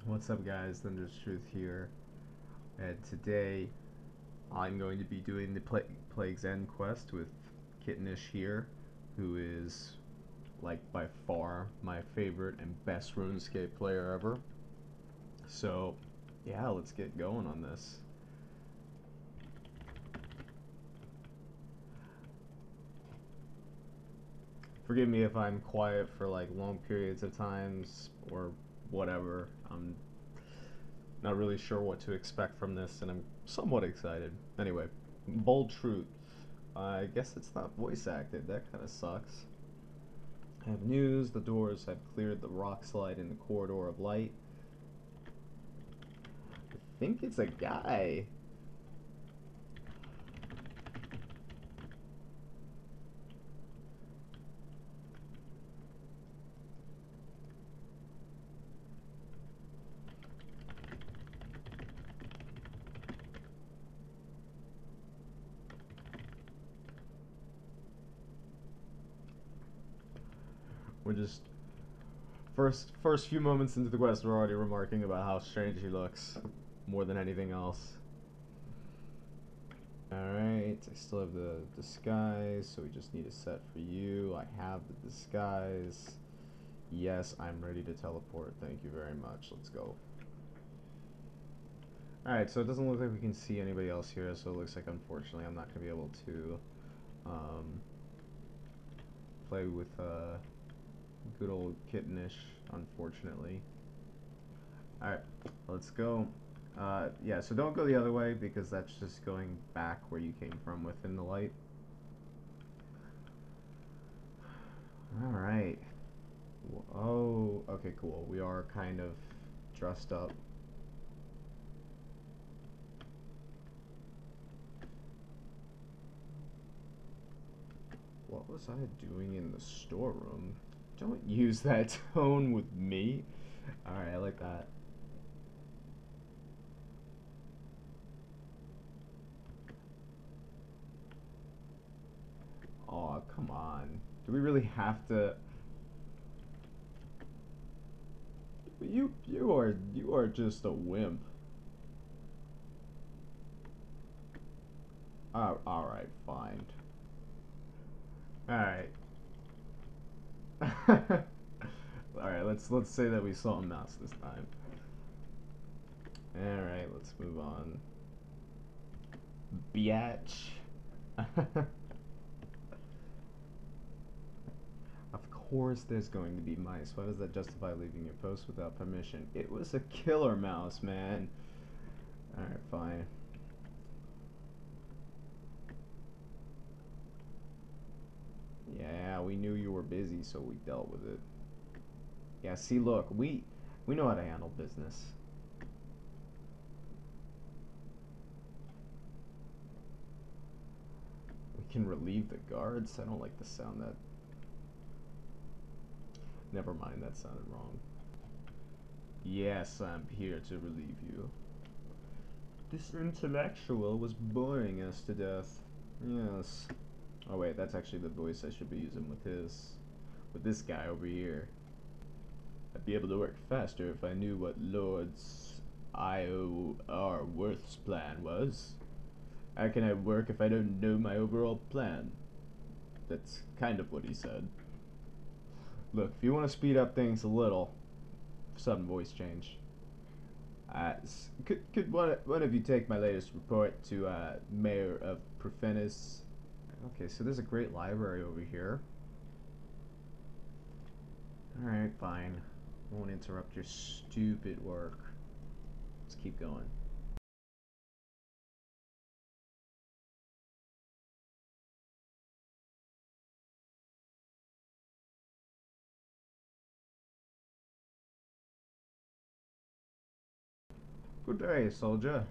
What's up guys, Thunder's Truth here, and today I'm going to be doing the Plague's End quest with Kittenish here, who is, like, by far my favorite and best RuneScape player ever. So, yeah, let's get going on this. Forgive me if I'm quiet for like long periods of times or whatever. I'm not really sure what to expect from this, and I'm somewhat excited. Anyway, bold truth. I guess it's not voice acted. That kind of sucks. I have news. The doors have cleared the rock slide in the corridor of light. I think it's a guy. We're just first few moments into the quest, we're already remarking about how strange he looks, more than anything else. Alright, I still have the disguise, so we just need a set for you. I have the disguise. Yes, I'm ready to teleport. Thank you very much. Let's go. Alright, so it doesn't look like we can see anybody else here, so it looks like, unfortunately, I'm not going to be able to play with good old Kittenish, unfortunately. Alright, let's go. Yeah, so don't go the other way, because that's just going back where you came from within the light. Alright. Oh, okay, cool. We are kind of dressed up. What was I doing in the storeroom? Don't use that tone with me. Alright, I like that. Aw, come on. Do we really have to... You are just a wimp. Alright, fine. Alright. Alright, let's say that we saw a mouse this time. Alright, let's move on. Biatch. Of course there's going to be mice. Why does that justify leaving your post without permission? It was a killer mouse, man. Alright, fine. Yeah, we knew you were busy, so we dealt with it. Yeah, see, look, we know how to handle business. We can relieve the guards? I don't like the sound that... Never mind, that sounded wrong. Yes, I'm here to relieve you. This intellectual was boring us to death. Yes. Oh wait, that's actually the voice I should be using with this guy over here. I'd be able to work faster if I knew what Lord's Iorwerth's plan was. How can I work if I don't know my overall plan? That's kind of what he said. Look, if you want to speed up things a little, sudden voice change. Could one of you take my latest report to Mayor of Profenis? Okay, so there's a great library over here. Alright, fine. Won't interrupt your stupid work. Let's keep going. Good day, soldier.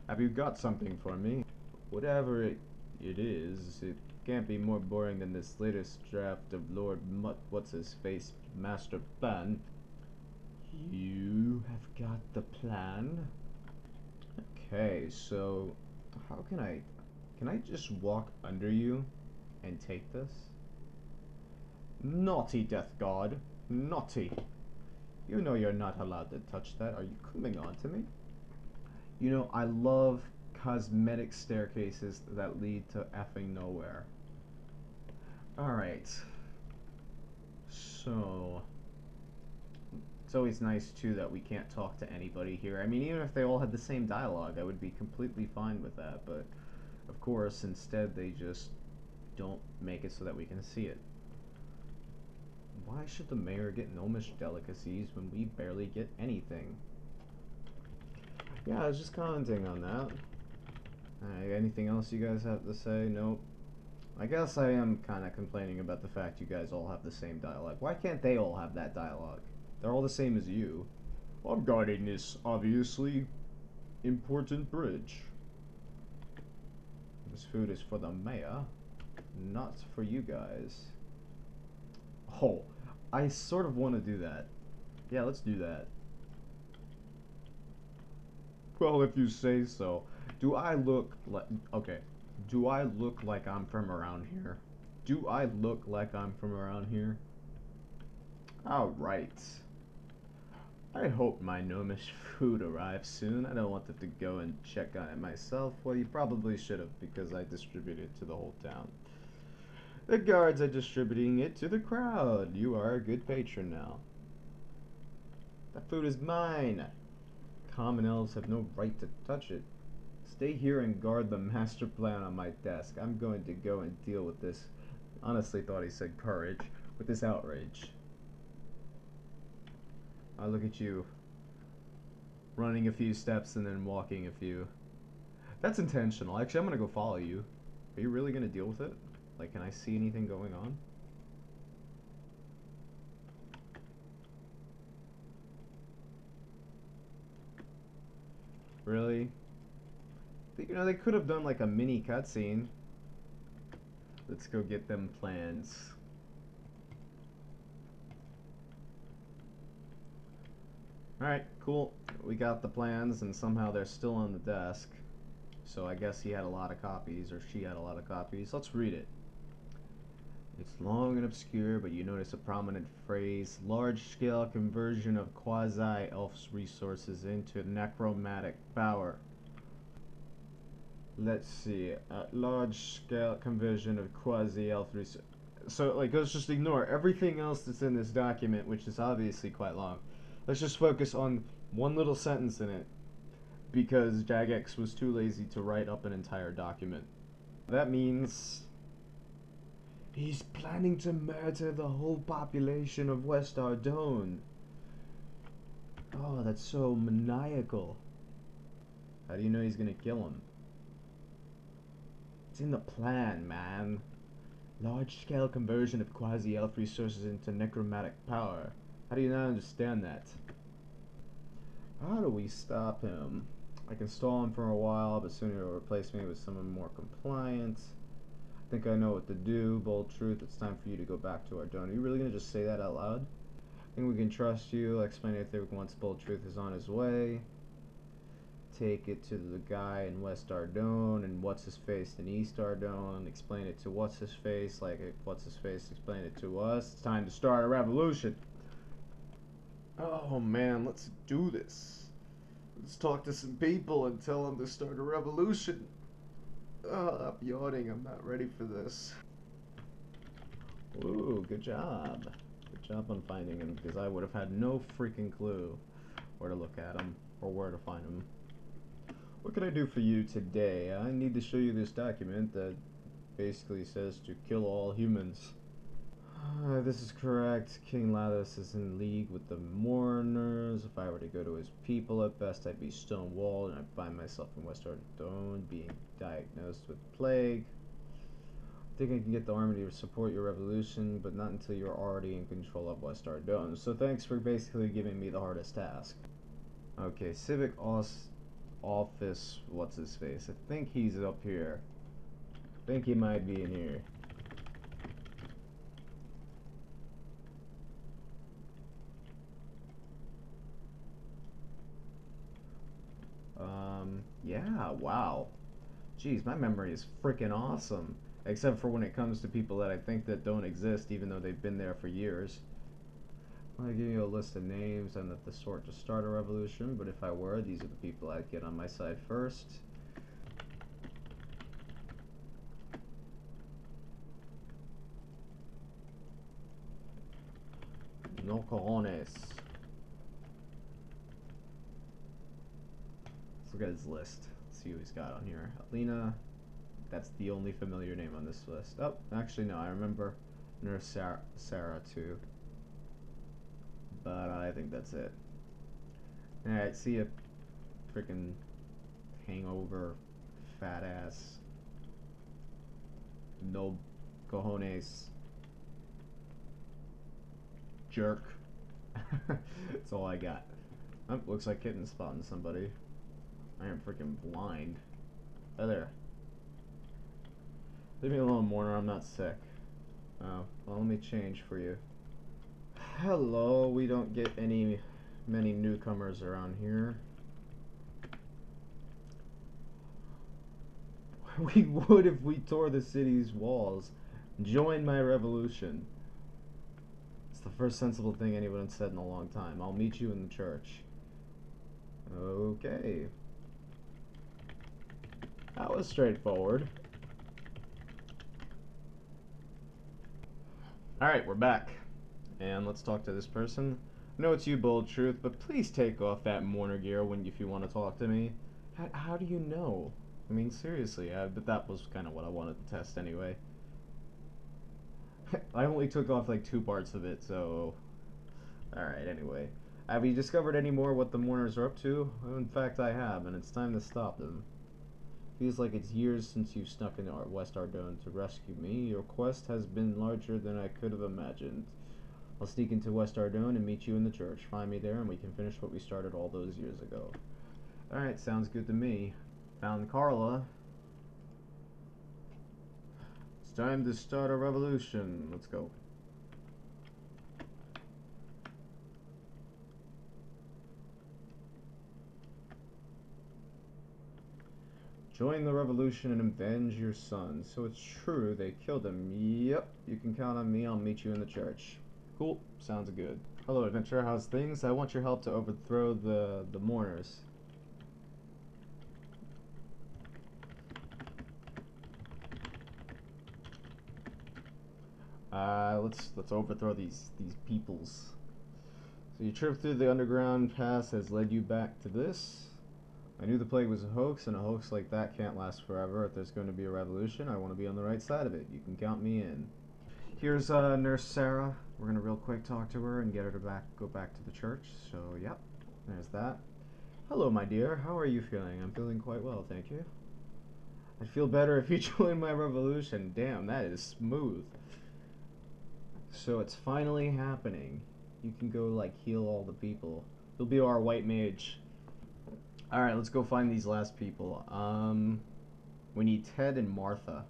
Have you got something for me? Whatever it is, it can't be more boring than this latest draft of Lord What's-His-Face Master Plan. You have got the plan? Okay, so how can I just walk under you and take this? Naughty Death God, naughty. You know you're not allowed to touch that. Are you coming on to me? You know, I love cosmetic staircases that lead to effing nowhere. Alright. So... it's always nice, too, that we can't talk to anybody here. I mean, even if they all had the same dialogue, I would be completely fine with that. But, of course, instead they just don't make it so that we can see it. Why should the mayor get gnomish delicacies when we barely get anything? Yeah, I was just commenting on that. Anything else you guys have to say? Nope. I guess I am kind of complaining about the fact you guys all have the same dialogue. Why can't they all have that dialogue? They're all the same as you. I'm guarding this obviously important bridge. This food is for the mayor, not for you guys. Oh, I sort of want to do that. Yeah, let's do that. Well, if you say so. Do I look like... okay. Do I look like I'm from around here? Do I look like I'm from around here? Alright. I hope my gnomish food arrives soon. I don't want to go and check on it myself. Well, you probably should have, because I distributed it to the whole town. The guards are distributing it to the crowd. You are a good patron now. That food is mine. Common elves have no right to touch it. Stay here and guard the master plan on my desk. I'm going to go and deal with this. Honestly thought he said courage. With this outrage. Oh, look at you. Running a few steps and then walking a few. That's intentional. Actually, I'm going to go follow you. Are you really going to deal with it? Like, can I see anything going on? Really? You know, they could have done like a mini cutscene. Let's go get them plans. Alright, cool. We got the plans, and somehow they're still on the desk. So I guess he had a lot of copies, or she had a lot of copies. Let's read it. It's long and obscure, but you notice a prominent phrase: large-scale conversion of quasi-elf's resources into necromantic power. Let's see. Large-scale conversion of quasi-elf resources. So, like, let's just ignore everything else that's in this document, which is obviously quite long. Let's just focus on one little sentence in it, because Jagex was too lazy to write up an entire document. That means he's planning to murder the whole population of West Ardounge. Oh, that's so maniacal. How do you know he's gonna kill him? It's in the plan, man. Large-scale conversion of quasi-elf resources into necromantic power. How do you not understand that? How do we stop him? I can stall him for a while, but soon he'll replace me with someone more compliant. I think I know what to do. Bold truth, it's time for you to go back to Ardounge. Are you really gonna just say that out loud? I think we can trust you. I'll explain everything once Bold Truth is on his way. Take it to the guy in West Ardounge and what's-his-face in East Ardounge and explain it to what's-his-face like what's-his-face explain it to us. It's time to start a revolution. Oh man, let's do this. Let's talk to some people and tell them to start a revolution. I'm yawning, I'm not ready for this. Ooh, good job. Good job on finding him, because I would have had no freaking clue where to look at him or where to find him. What can I do for you today? I need to show you this document that basically says to kill all humans. This is correct. King Lathis is in league with the Mourners. If I were to go to his people, at best I'd be stonewalled, and I'd find myself in West Ardounge being diagnosed with plague. I think I can get the army to support your revolution, but not until you're already in control of West Ardounge. So thanks for basically giving me the hardest task. Okay, Civic Office, what's his face? I think he's up here. I think he might be in here. Yeah, wow. Jeez, my memory is freaking awesome. Except for when it comes to people that I think that don't exist, even though they've been there for years. I give you a list of names. I'm not the sort to start a revolution, but if I were, these are the people I'd get on my side first. No cojones. Let's look at his list. Let's see who he's got on here. Elena. That's the only familiar name on this list. Oh, actually no, I remember Nurse Sarah too. But I think that's it. Alright, see ya, freaking hangover, fat ass. No cojones. Jerk. That's all I got. Oh, looks like Kitten's spotting somebody. I am freaking blind. Oh, there. Leave me alone, Mourner. I'm not sick. Oh, well, let me change for you. Hello. We don't get many newcomers around here. We would if we tore the city's walls. Join my revolution. It's the first sensible thing anyone said in a long time. I'll meet you in the church. Okay. That was straightforward. Alright, we're back. And let's talk to this person. I know it's you, Bold Truth, but please take off that mourner gear if you want to talk to me. How do you know? I mean, seriously, but that was kind of what I wanted to test anyway. I only took off like 2 parts of it, so... Alright, anyway. Have you discovered any more what the Mourners are up to? Well, in fact, I have, and it's time to stop them. Feels like it's years since you snuck into West Ardounge to rescue me. Your quest has been larger than I could have imagined. I'll sneak into West Ardounge and meet you in the church. Find me there and we can finish what we started all those years ago. Alright, sounds good to me. Found Carla. It's time to start a revolution. Let's go. Join the revolution and avenge your son. So it's true, they killed him. Yep, you can count on me. I'll meet you in the church. Cool, sounds good. Hello, adventurer, how's things? I want your help to overthrow the Mourners. Let's overthrow these peoples. So your trip through the underground pass has led you back to this. I knew the plague was a hoax, and a hoax like that can't last forever. If there's going to be a revolution, I want to be on the right side of it. You can count me in. Here's Nurse Sarah. We're going to real quick talk to her and get her to go back to the church. So, yep, there's that. Hello, my dear. How are you feeling? I'm feeling quite well, thank you. I'd feel better if you joined my revolution. Damn, that is smooth. So it's finally happening. You can go, like, heal all the people. You'll be our white mage. Alright, let's go find these last people. We need Ted and Martha.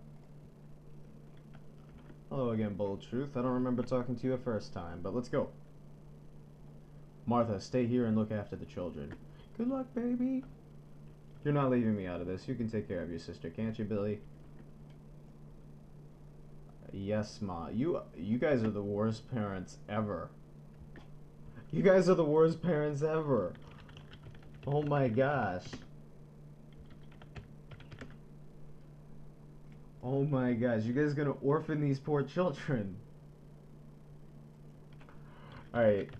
Hello again, Bold Truth. I don't remember talking to you the first time, but let's go. Martha, stay here and look after the children. Good luck, baby. You're not leaving me out of this. You can take care of your sister, can't you, Billy? Yes, Ma. You guys are the worst parents ever. You guys are the worst parents ever. Oh my gosh. Oh my gosh. You guys are gonna orphan these poor children. Alright.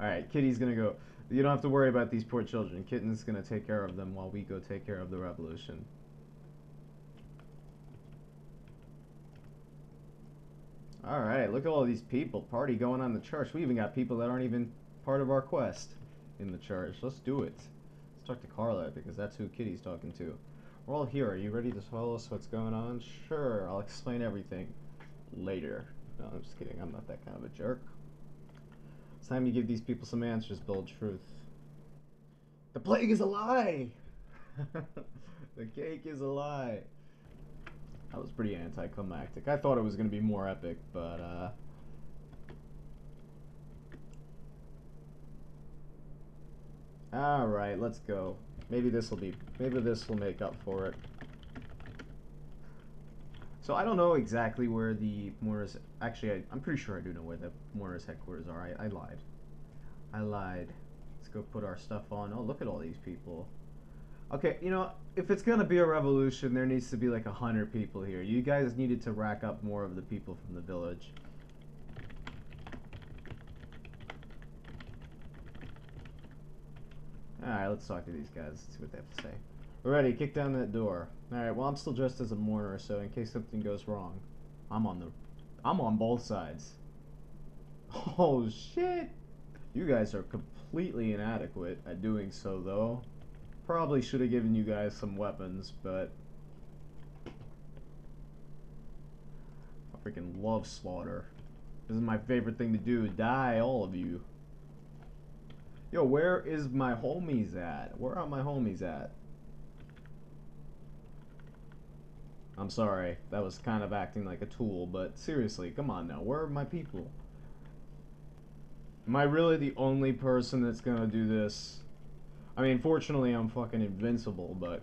Alright, Kitty's gonna go. You don't have to worry about these poor children. Kitten's gonna take care of them while we go take care of the revolution. Alright, look at all these people. Party going on in the church. We even got people that aren't even part of our quest in the church. Let's do it. Let's talk to Carla, because that's who Kitty's talking to. We're all here. Are you ready to tell us what's going on? Sure, I'll explain everything later. No, I'm just kidding. I'm not that kind of a jerk. It's time you give these people some answers, Bold Truth. The plague is a lie! The cake is a lie. That was pretty anticlimactic. I thought it was going to be more epic, but, Alright, let's go. Maybe this will make up for it. So I don't know exactly where the Mourners... Actually, I'm pretty sure I do know where the Mourners headquarters are. I lied. I lied. Let's go put our stuff on. Oh, look at all these people. Okay, you know, if it's gonna be a revolution, there needs to be like 100 people here. You guys needed to rack up more of the people from the village. Alright, let's talk to these guys. Let's see what they have to say. We're ready. Kick down that door. Alright, well, I'm still dressed as a mourner, so in case something goes wrong, I'm on both sides. Oh, shit! You guys are completely inadequate at doing so, though. Probably should have given you guys some weapons, but... I freaking love slaughter. This is my favorite thing to do. Die, all of you. Yo, where is my homies at? Where are my homies at? I'm sorry, that was kind of acting like a tool, but seriously, come on now, where are my people? Am I really the only person that's gonna do this? I mean, fortunately, I'm fucking invincible, but...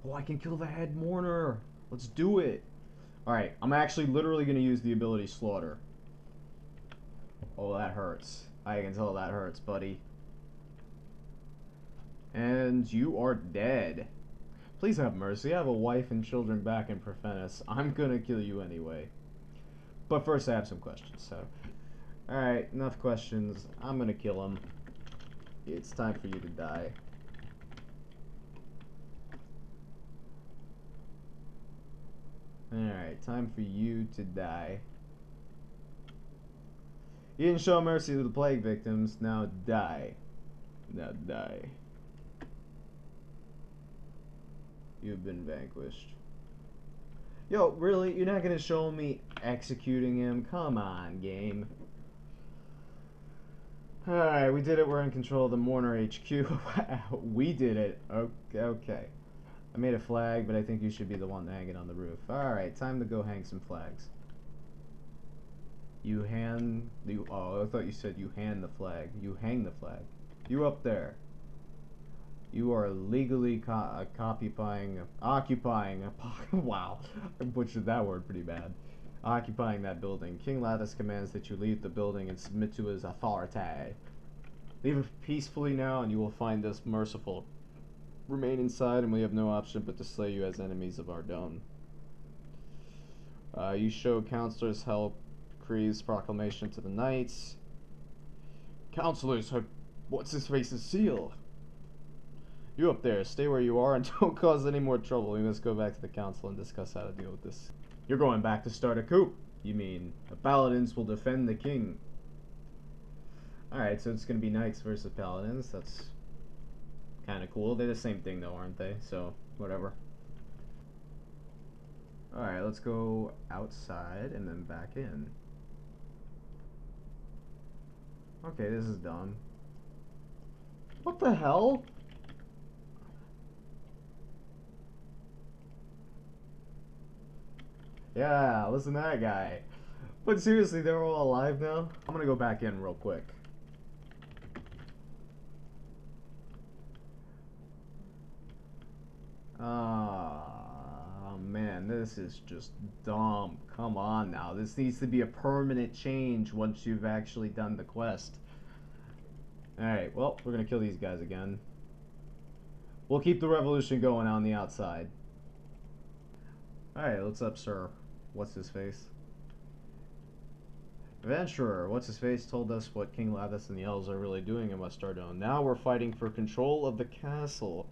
Oh, I can kill the head mourner! Let's do it! Alright, I'm actually literally gonna use the ability Slaughter. Oh, that hurts. I can tell that hurts, buddy. And you are dead. Please have mercy. I have a wife and children back in Profenus. I'm gonna kill you anyway. But first I have some questions, so... Alright, enough questions. I'm gonna kill him. It's time for you to die. Alright, time for you to die. You didn't show mercy to the plague victims. Now die. Now die. You've been vanquished. Yo, really? You're not gonna show me executing him? Come on, game. Alright, we did it. We're in control of the Mourner HQ. We did it. Okay. I made a flag, but I think you should be the one to hang it on the roof. Alright, time to go hang some flags. You hand... Oh, I thought you said you hand the flag. You hang the flag. You up there. You are legally occupying... Wow, I butchered that word pretty bad. Occupying that building. King Lathis commands that you leave the building and submit to his authority. Leave it peacefully now and you will find us merciful. Remain inside and we have no option but to slay you as enemies of Ardounge. You show Councillors Halgrive's proclamation to the knights. Councillors, what's his face's seal? You up there, stay where you are and don't cause any more trouble. We must go back to the council and discuss how to deal with this. You're going back to start a coup. You mean the paladins will defend the king? Alright, so it's gonna be knights versus paladins. That's kind of cool. They're the same thing though, aren't they? So, whatever. Alright, let's go outside and then back in. Okay, this is dumb. What the hell? Yeah, listen to that guy. But seriously, they're all alive now? I'm gonna go back in real quick. Oh man, this is just dumb. Come on now. This needs to be a permanent change once you've actually done the quest. Alright, well, we're gonna kill these guys again. We'll keep the revolution going on the outside. Alright, what's up, sir? What's his face? Adventurer, what's his face, told us what King Lathis and the elves are really doing in West Ardounge. Now we're fighting for control of the castle.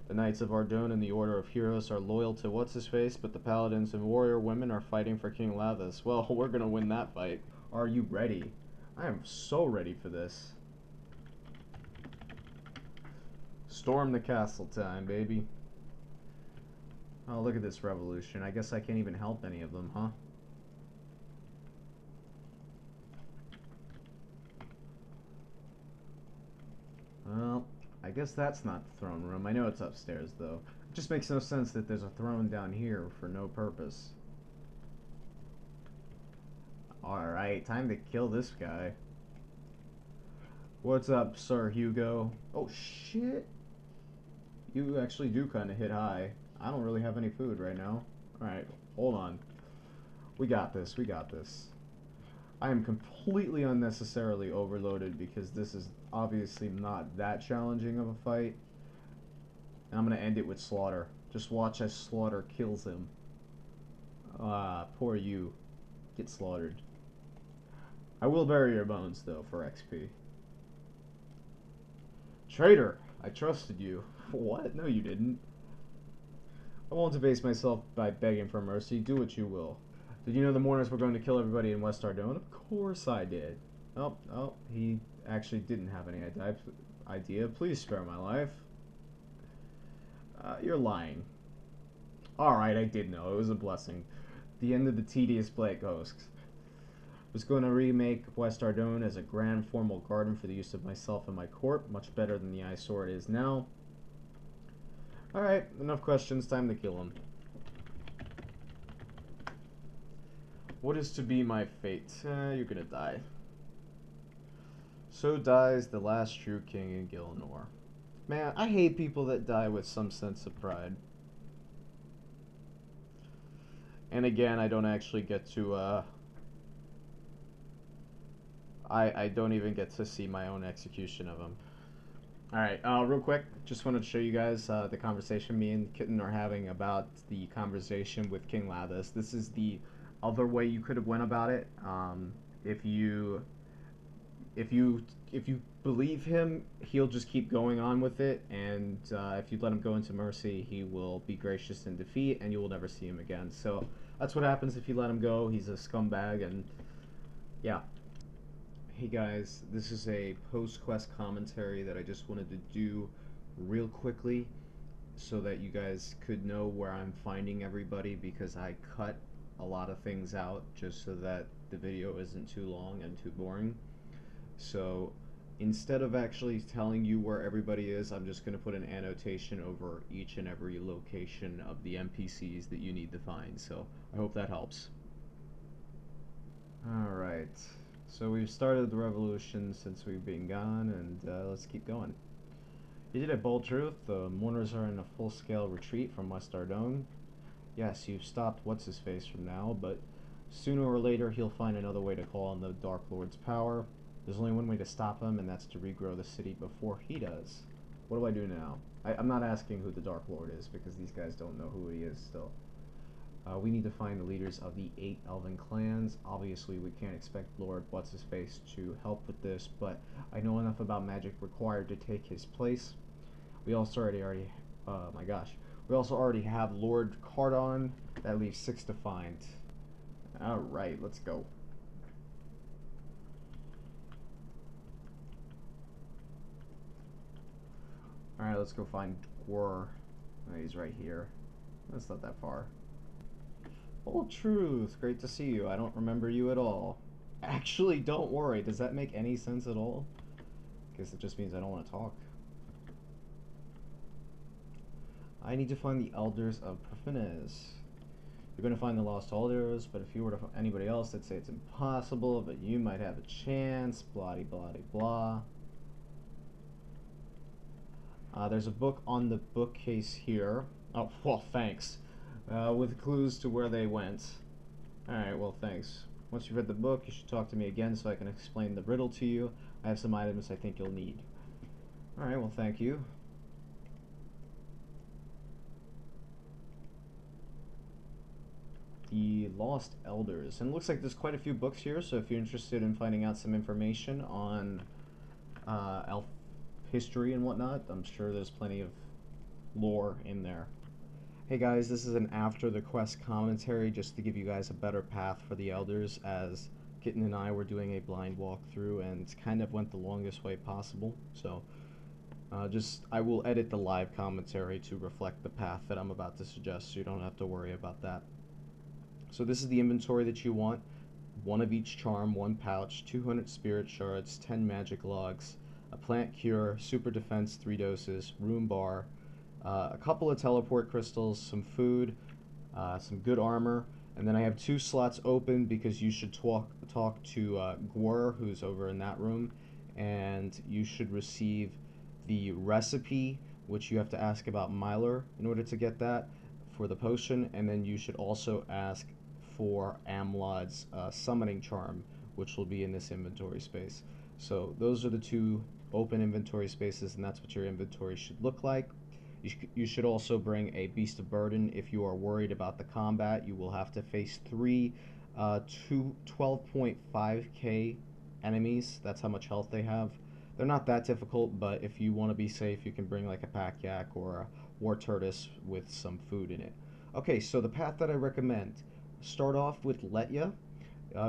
The Knights of Ardounge and the Order of Heroes are loyal to what's his face, but the paladins and warrior women are fighting for King Lathis. Well, we're gonna win that fight. Are you ready? I am so ready for this. Storm the castle time, baby. Oh, look at this revolution. I guess I can't even help any of them, huh? Well, I guess that's not the throne room. I know it's upstairs, though. It just makes no sense that there's a throne down here for no purpose. Alright, time to kill this guy. What's up, Sir Hugo? Oh, shit. You actually do kind of hit high. I don't really have any food right now. Alright, hold on. We got this, we got this. I am completely unnecessarily overloaded because this is obviously not that challenging of a fight. And I'm going to end it with Slaughter. Just watch as Slaughter kills him. Ah, poor you. Get slaughtered. I will bury your bones, though, for XP. Traitor! I trusted you. What? No, you didn't. I won't debase myself by begging for mercy. Do what you will. Did you know the Mourners were going to kill everybody in West Ardounge? Of course I did. Oh, he actually didn't have any idea. Please spare my life. You're lying. Alright, I did know. It was a blessing. The end of the tedious Black Ghost. Was going to remake West Ardounge as a grand formal garden for the use of myself and my court. Much better than the eyesore it is now. Alright, enough questions. Time to kill him. What is to be my fate? You're gonna die. So dies the last true king in Gilnor. Man, I hate people that die with some sense of pride. And again, I don't actually get to, I don't even get to see my own execution of him. Alright, real quick, just wanted to show you guys the conversation me and Kitten are having about the conversation with King Lathis. This is the other way you could have went about it. If you believe him, he'll just keep going on with it, and if you let him go into mercy, he will be gracious in defeat, and you will never see him again. So that's what happens if you let him go. He's a scumbag, and yeah. Hey guys, this is a post-quest commentary that I just wanted to do real quickly so that you guys could know where I'm finding everybody, because I cut a lot of things out just so that the video isn't too long and too boring. So instead of actually telling you where everybody is, I'm just going to put an annotation over each and every location of the NPCs that you need to find. So I hope that helps. Alright, so we've started the revolution since we've been gone, and let's keep going. You did it, bold truth. The Mourners are in a full-scale retreat from West Ardounge. Yes, you've stopped what's-his-face from now, but sooner or later he'll find another way to call on the Dark Lord's power. There's only one way to stop him, and that's to regrow the city before he does. What do I do now? I'm not asking who the Dark Lord is, because these guys don't know who he is still. We need to find the leaders of the 8 elven clans. Obviously, we can't expect Lord What's-His-Face to help with this, but I know enough about magic required to take his place. We also already my gosh. We also already have Lord Cadarn. That leaves 6 to find. Alright, let's go. Alright, let's go find Dwar. Oh, he's right here. That's not that far. Old Truth, great to see you. I don't remember you at all. Actually, don't worry. Does that make any sense at all? Guess it just means I don't want to talk. I need to find the Elders of Profines. You're going to find the Lost Elders, but if you were to find anybody else, I'd say it's impossible, but you might have a chance. Blah blah blah. There's a book on the bookcase here. Oh, well, thanks. With clues to where they went. Alright, well, thanks. Once you've read the book, you should talk to me again so I can explain the riddle to you. I have some items I think you'll need. Alright, well, thank you. The Lost Elders. And it looks like there's quite a few books here, so if you're interested in finding out some information on elf history and whatnot, I'm sure there's plenty of lore in there. Hey guys, this is an after the quest commentary just to give you guys a better path for the Elders, as Kitten and I were doing a blind walkthrough and kind of went the longest way possible. So I will edit the live commentary to reflect the path that I'm about to suggest, so you don't have to worry about that. So this is the inventory that you want. 1 of each charm, 1 pouch, 200 spirit shards, 10 magic logs, a plant cure, super defense 3 doses, room bar, a couple of teleport crystals, some food, some good armor, and then I have 2 slots open because you should talk to Gwar, who's over in that room, and you should receive the recipe which you have to ask about Meilyr in order to get that for the potion, and then you should also ask for Amlodd's summoning charm, which will be in this inventory space. So those are the two open inventory spaces, and that's what your inventory should look like. You should also bring a Beast of Burden. If you are worried about the combat, you will have to face 12.5k enemies. That's how much health they have. They're not that difficult, but if you want to be safe, you can bring like a pack yak or a war tortoise with some food in it. Okay, so the path that I recommend, start off with Letya.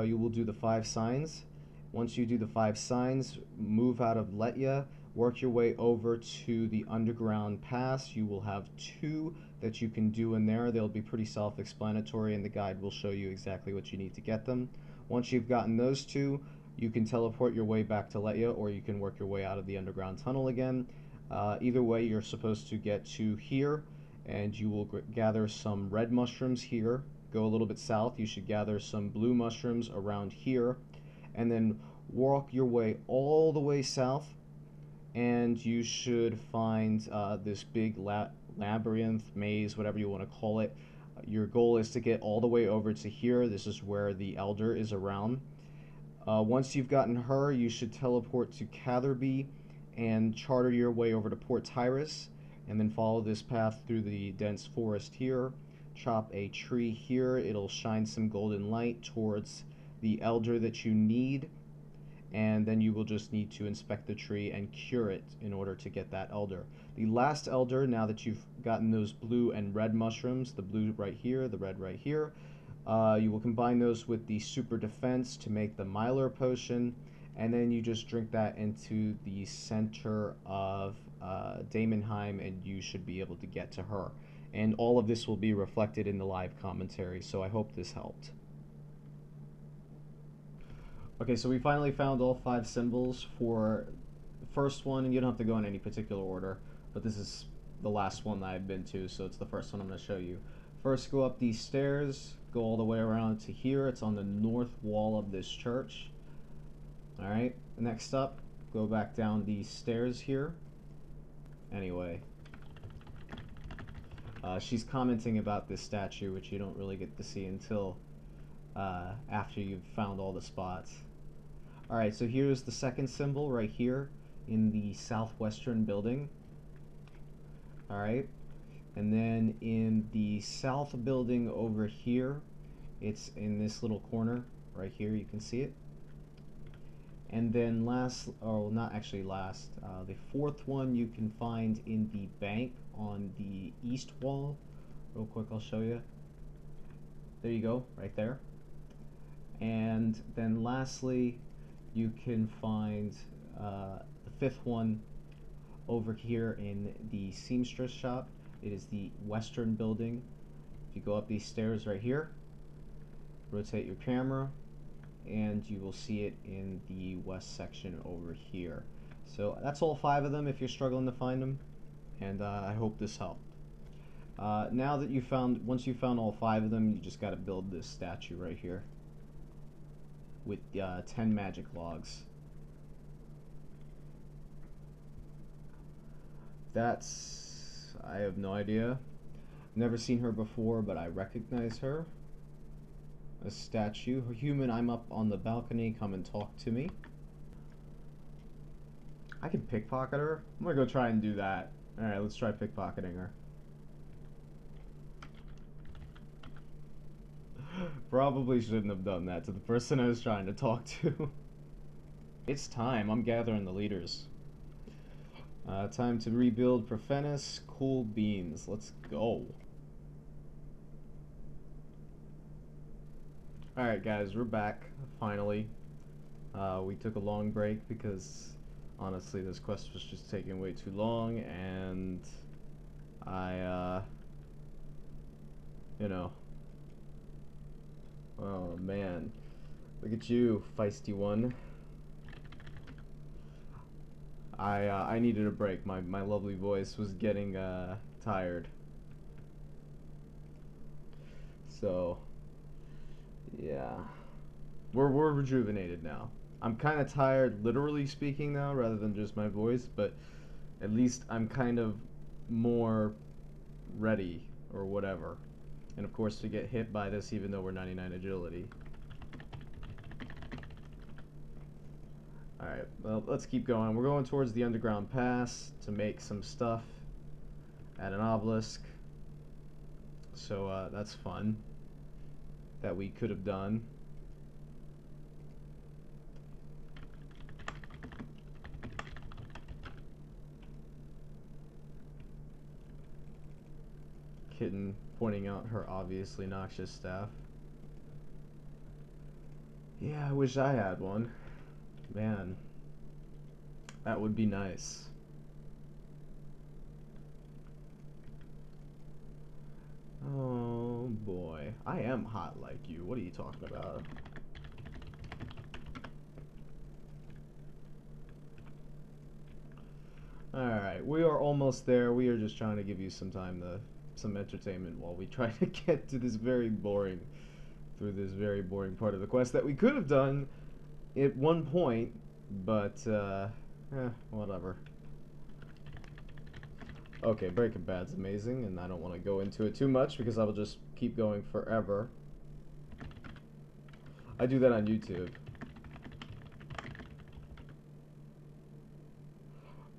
You will do the 5 signs. Once you do the 5 signs, move out of Letya, work your way over to the underground pass. You will have 2 that you can do in there. They'll be pretty self-explanatory, and the guide will show you exactly what you need to get them. Once you've gotten those 2, you can teleport your way back to Letya, or you can work your way out of the underground tunnel again. Either way, you're supposed to get to here, and you will gather some red mushrooms here. Go a little bit south, you should gather some blue mushrooms around here, and then walk your way all the way south, and you should find this big labyrinth, maze, whatever you want to call it. Your goal is to get all the way over to here. This is where the Elder is around. Once you've gotten her, you should teleport to Catherby and charter your way over to Port Tyras, and then follow this path through the dense forest here. Chop a tree here. It'll shine some golden light towards the Elder that you need, and then you will just need to inspect the tree and cure it in order to get that Elder. The last Elder, now that you've gotten those blue and red mushrooms, the blue right here, the red right here, you will combine those with the super defense to make the Meilyr potion, and then you just drink that into the center of Daemonheim, and you should be able to get to her. And all of this will be reflected in the live commentary, so I hope this helped. Okay, so we finally found all 5 symbols for the first one, and you don't have to go in any particular order, but this is the last one that I've been to, so it's the first one I'm going to show you. First, go up these stairs, go all the way around to here. It's on the north wall of this church. Alright, next up, go back down these stairs here. Anyway, she's commenting about this statue, which you don't really get to see until after you've found all the spots. Alright, so here's the second symbol right here in the southwestern building. Alright, and then in the south building over here, it's in this little corner right here, you can see it. And then last, or not actually last, the fourth one you can find in the bank on the east wall. Real quick, I'll show you. There you go, right there. And then lastly, you can find the fifth one over here in the seamstress shop. It is the western building. If you go up these stairs right here, rotate your camera, and you will see it in the west section over here. So that's all 5 of them if you're struggling to find them, and I hope this helped. Now that once you found all 5 of them, you just got to build this statue right here with 10 magic logs. I have no idea. Never seen her before, but I recognize her. A statue. Her human, I'm up on the balcony, come and talk to me. I can pickpocket her? I'm gonna go try and do that. Alright, let's try pickpocketing her. Probably shouldn't have done that to the person I was trying to talk to. It's time. I'm gathering the leaders. Time to rebuild Profenus. Cool beans. Let's go. Alright guys, we're back, finally. We took a long break because, honestly, this quest was just taking way too long, and you know. Oh man. Look at you, feisty one. I needed a break. My lovely voice was getting tired. So yeah, we're rejuvenated now. I'm kind of tired, literally speaking now, rather than just my voice, but at least I'm kind of more ready or whatever. And of course we get hit by this even though we're 99 agility. Alright, well, let's keep going. We're going towards the underground pass to make some stuff at an obelisk. So that's fun. That we could have done. Kitten pointing out her obviously noxious staff. Yeah, I wish I had one. Man, that would be nice. Oh boy, I am hot like you. What are you talking about? Alright, we are almost there. We are just trying to give you some time to some entertainment while we try to get to this very boring part of the quest that we could have done at one point, but whatever. Okay, Breaking Bad's amazing, and I don't want to go into it too much because I will just keep going forever. I do that on YouTube.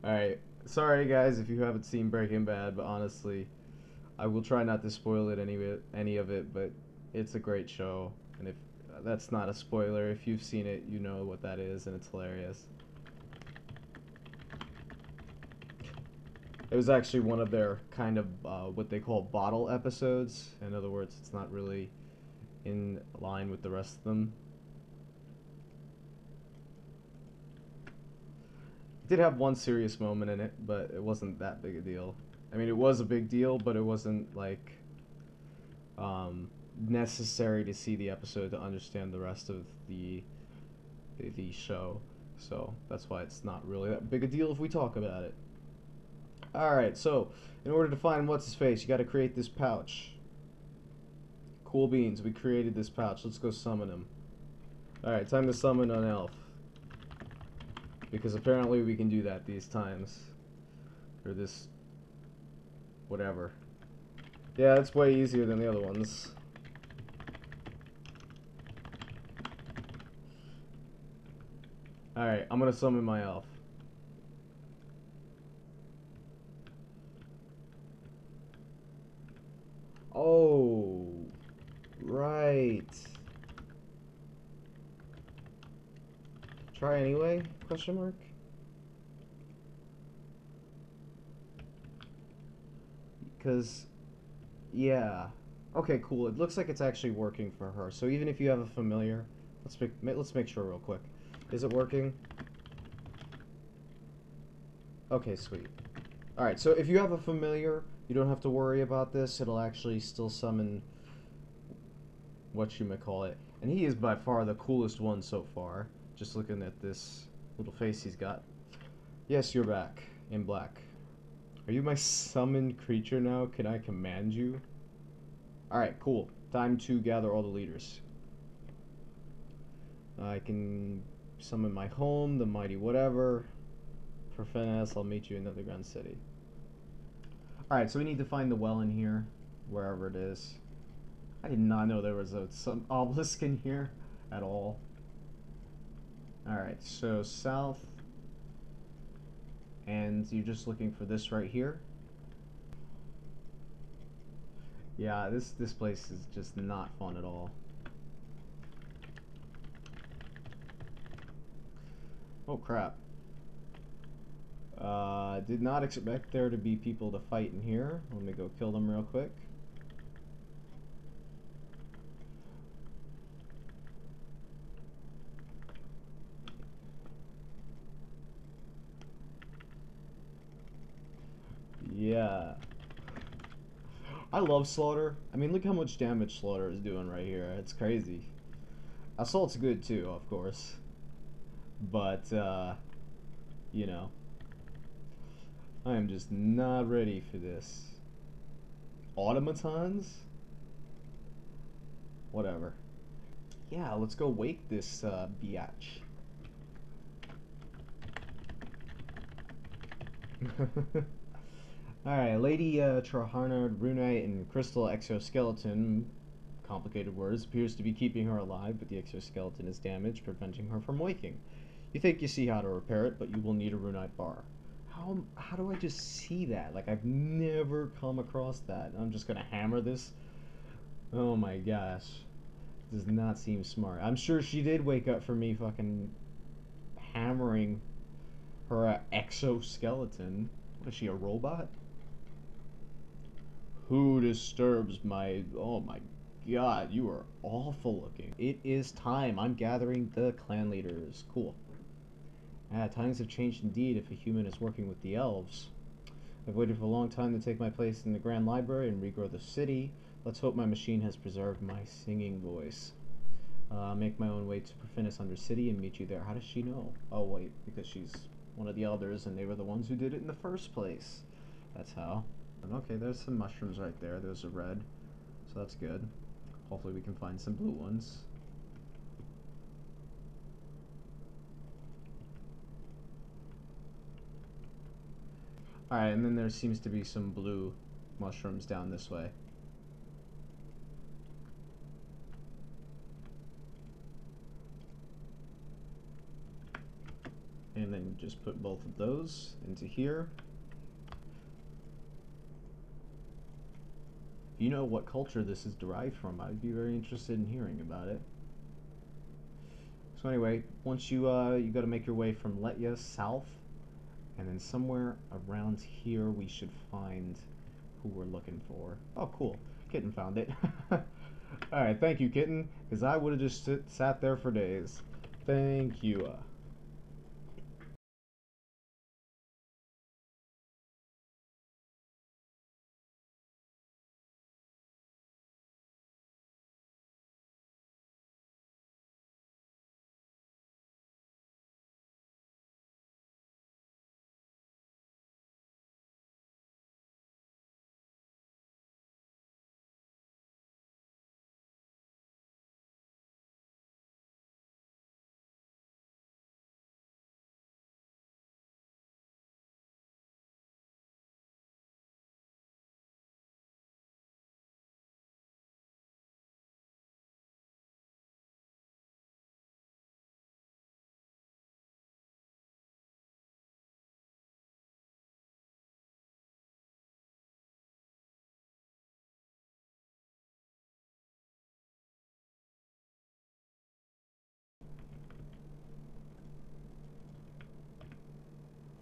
Alright, sorry guys if you haven't seen Breaking Bad, but honestly, I will try not to spoil it any of it, but it's a great show, and if that's not a spoiler, if you've seen it, you know what that is, and it's hilarious. It was actually one of their kind of what they call bottle episodes. In other words, it's not really in line with the rest of them. It did have one serious moment in it, but it wasn't that big a deal. I mean, it was a big deal, but it wasn't like necessary to see the episode to understand the rest of the show. So that's why it's not really that big a deal if we talk about it. Alright, so in order to find what's his face, you got to create this pouch. Cool beans, we created this pouch. Let's go summon him. Alright, time to summon an elf. Because apparently we can do that these times. Or this whatever. Yeah, it's way easier than the other ones. Alright, I'm gonna summon my elf. Oh, right. Try anyway? Question mark? Because, yeah. Okay, cool. It looks like it's actually working for her. So even if you have a familiar, let's make sure real quick. Is it working? Okay, sweet. Alright, so if you have a familiar, you don't have to worry about this. It'll actually still summon whatchamacallit. And he is by far the coolest one so far. Just looking at this little face he's got. Yes, you're back. In black. Are you my summoned creature now? Can I command you? Alright, cool. Time to gather all the leaders. I can summon my home, the mighty whatever. For finesse, I'll meet you in the underground city. Alright, so we need to find the well in here, wherever it is. I did not know there was some obelisk in here at all. Alright, so south, and you're just looking for this right here. Yeah, this place is just not fun at all. Oh crap. Did not expect there to be people to fight in here. Let me go kill them real quick. Yeah. I love Slaughter. I mean, look how much damage Slaughter is doing right here. It's crazy. Assault's good too, of course. But, you know. I am just not ready for this. Automatons? Whatever. Yeah, let's go wake this biatch. Alright, Lady Trahaearn, Runite, and Crystal Exoskeleton, complicated words, appears to be keeping her alive, but the exoskeleton is damaged, preventing her from waking. You think you see how to repair it, but you will need a Runite bar. How do I just see that? Like, I've never come across that. I'm just gonna hammer this? Oh my gosh. Does not seem smart. I'm sure she did wake up for me fucking hammering her exoskeleton. What is she, a robot? Who disturbs my... Oh my god, you are awful looking. It is time. I'm gathering the clan leaders. Cool. Times have changed indeed if a human is working with the elves. I've waited for a long time to take my place in the Grand Library and regrow the city. Let's hope my machine has preserved my singing voice. Make my own way to Profinus Undercity and meet you there. How does she know? Oh wait, because she's one of the elders and they were the ones who did it in the first place. That's how. Okay, there's some mushrooms right there. Those are red, so that's good. Hopefully we can find some blue ones. Alright, and then there seems to be some blue mushrooms down this way. And then just put both of those into here. If you know what culture this is derived from, I'd be very interested in hearing about it. So anyway, once you got to make your way from Letya south, and then somewhere around here we should find who we're looking for. Oh, cool. Kitten found it. Alright, thank you, Kitten, because I would have just sat there for days. Thank you.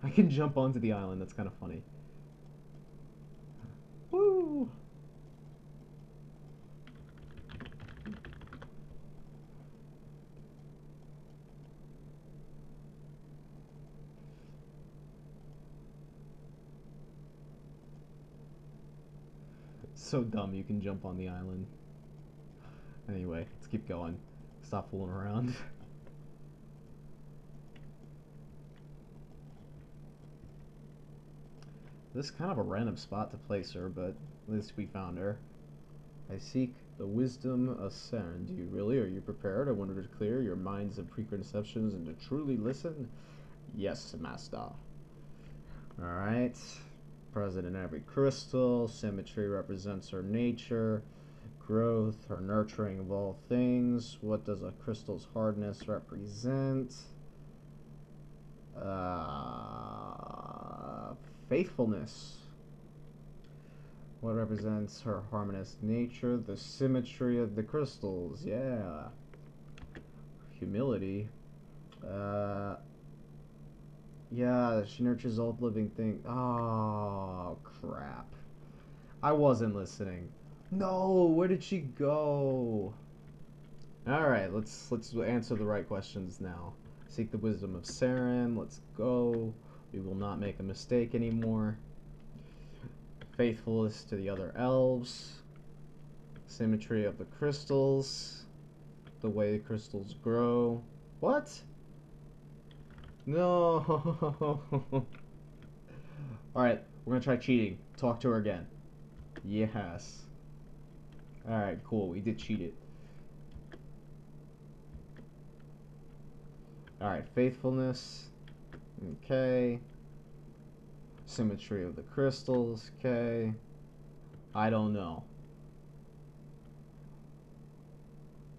I can jump onto the island, that's kind of funny. Woo! So dumb you can jump on the island. Anyway, let's keep going. Stop fooling around. This is kind of a random spot to place her, but at least we found her. I seek the wisdom of Saren. Do you really? Are you prepared? I wanted to clear your minds of preconceptions and to truly listen? Yes, master. Alright. Present in every crystal. Symmetry represents her nature. Growth, her nurturing of all things. What does a crystal's hardness represent? Faithfulness. What represents her harmonious nature? The symmetry of the crystals. Yeah. Humility. Yeah, she nurtures all living things. Oh, crap. I wasn't listening. No, where did she go? Alright, let's answer the right questions now. Seek the wisdom of Saren. Let's go. We will not make a mistake anymore. Faithfulness to the other elves. Symmetry of the crystals. The way the crystals grow. What? No. Alright, we're gonna try cheating. Talk to her again. Yes. Alright, cool. We did cheat it. Alright, faithfulness. Okay. Symmetry of the crystals, okay. I don't know.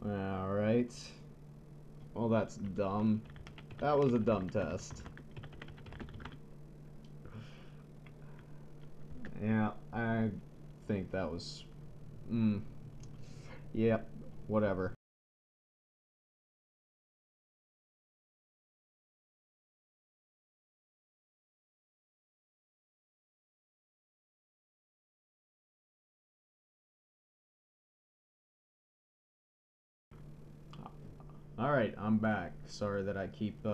Alright. Well, that's dumb. That was a dumb test. Yeah, I think that was... Yep, whatever. Alright, I'm back. Sorry that I keep,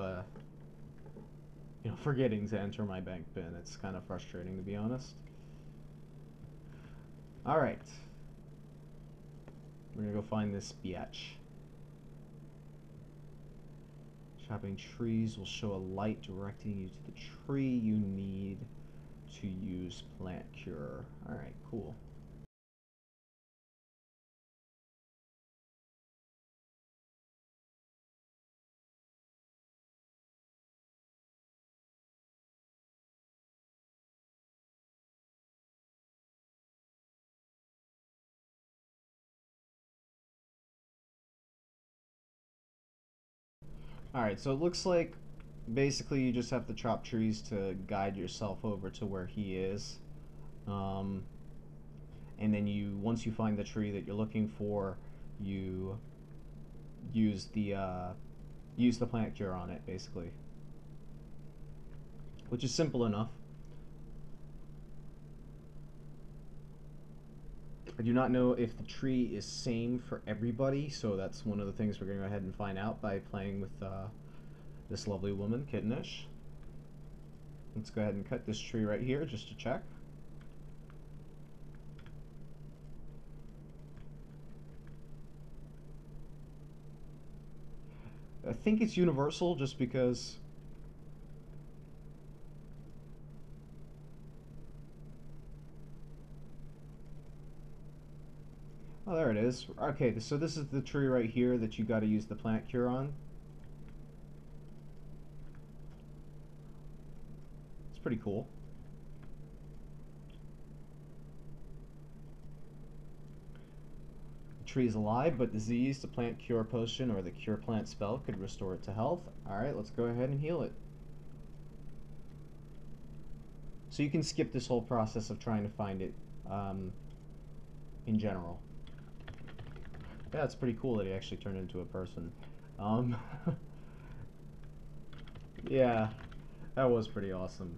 forgetting to enter my bank pin. It's kind of frustrating, to be honest. Alright. We're gonna go find this biatch. Chopping trees will show a light directing you to the tree you need to use plant cure. Alright, cool. Alright, so it looks like basically you just have to chop trees to guide yourself over to where he is. And then once you find the tree that you're looking for, you use the plant cure on it, basically. Which is simple enough. I do not know if the tree is same for everybody, so that's one of the things we're going to go ahead and find out by playing with this lovely woman, Kittenish. Let's go ahead and cut this tree right here just to check. I think it's universal just because... Oh, there it is. Okay, so this is the tree right here that you got to use the plant cure on. It's pretty cool. The tree is alive but diseased. The plant cure potion or the cure plant spell could restore it to health. Alright, let's go ahead and heal it. So you can skip this whole process of trying to find it in general. Yeah, it's pretty cool that he actually turned into a person. Yeah, that was pretty awesome.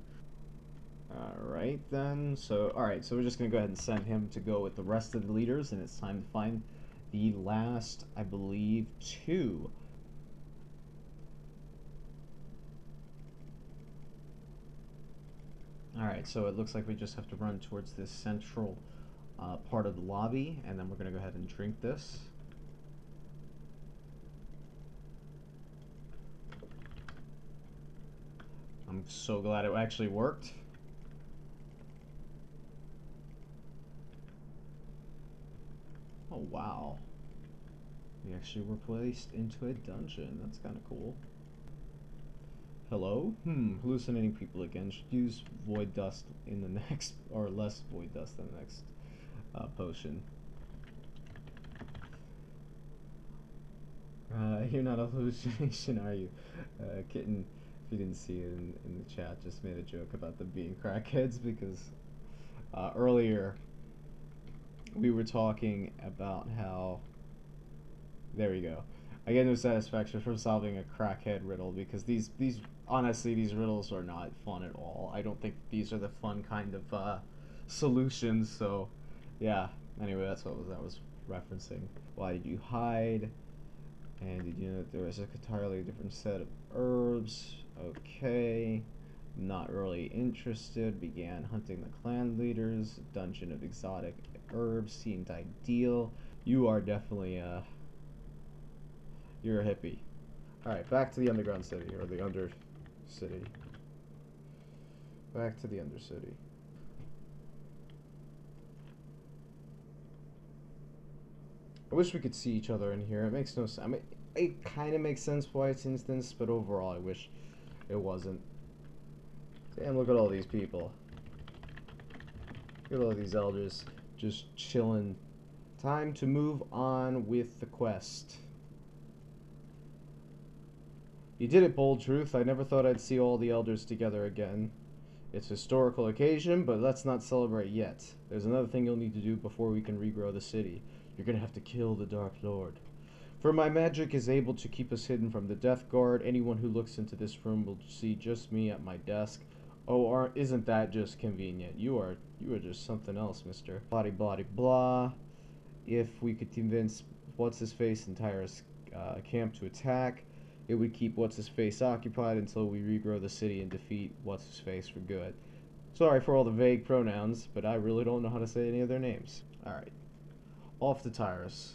Alright then, so we're just going to go ahead and send him to go with the rest of the leaders, and it's time to find the last, I believe, 2. Alright, so it looks like we just have to run towards this central part of the lobby, and then we're going to go ahead and drink this. I'm so glad it actually worked. Oh wow. We actually were placed into a dungeon. That's kind of cool. Hello? Hallucinating people again. Should use void dust in the next, or less void dust in the next potion. You're not a hallucination, are you? Kitten, if you didn't see it in the chat, just made a joke about them being crackheads because earlier we were talking about how... There you go. I get no satisfaction from solving a crackhead riddle because these honestly, these riddles are not fun at all. I don't think these are the fun kind of solutions, so yeah. Anyway, that's what I was referencing. Why did you hide? And did you know that there was a entirely different set of herbs? Okay. Not really interested. Began hunting the clan leaders. Dungeon of exotic herbs seemed ideal. You are definitely you're a hippie. Alright, back to the underground city, or the Undercity. Back to the Undercity. I wish we could see each other in here. It makes no sense. I mean, it kind of makes sense why it's instanced, but overall I wish it wasn't. Damn, look at all these people. Look at all these elders just chilling. Time to move on with the quest. You did it, Bold Truth. I never thought I'd see all the elders together again. It's a historical occasion, but let's not celebrate yet. There's another thing you'll need to do before we can regrow the city. You're gonna have to kill the Dark Lord. For my magic is able to keep us hidden from the Death Guard. Anyone who looks into this room will see just me at my desk. Oh, isn't that just convenient? You are just something else, mister. Blah, blah, blah. If we could convince What's-His-Face and Tyras camp to attack, it would keep What's-His-Face occupied until we regrow the city and defeat What's-His-Face for good. Sorry for all the vague pronouns, but I really don't know how to say any of their names. Alright. Off to Tyras.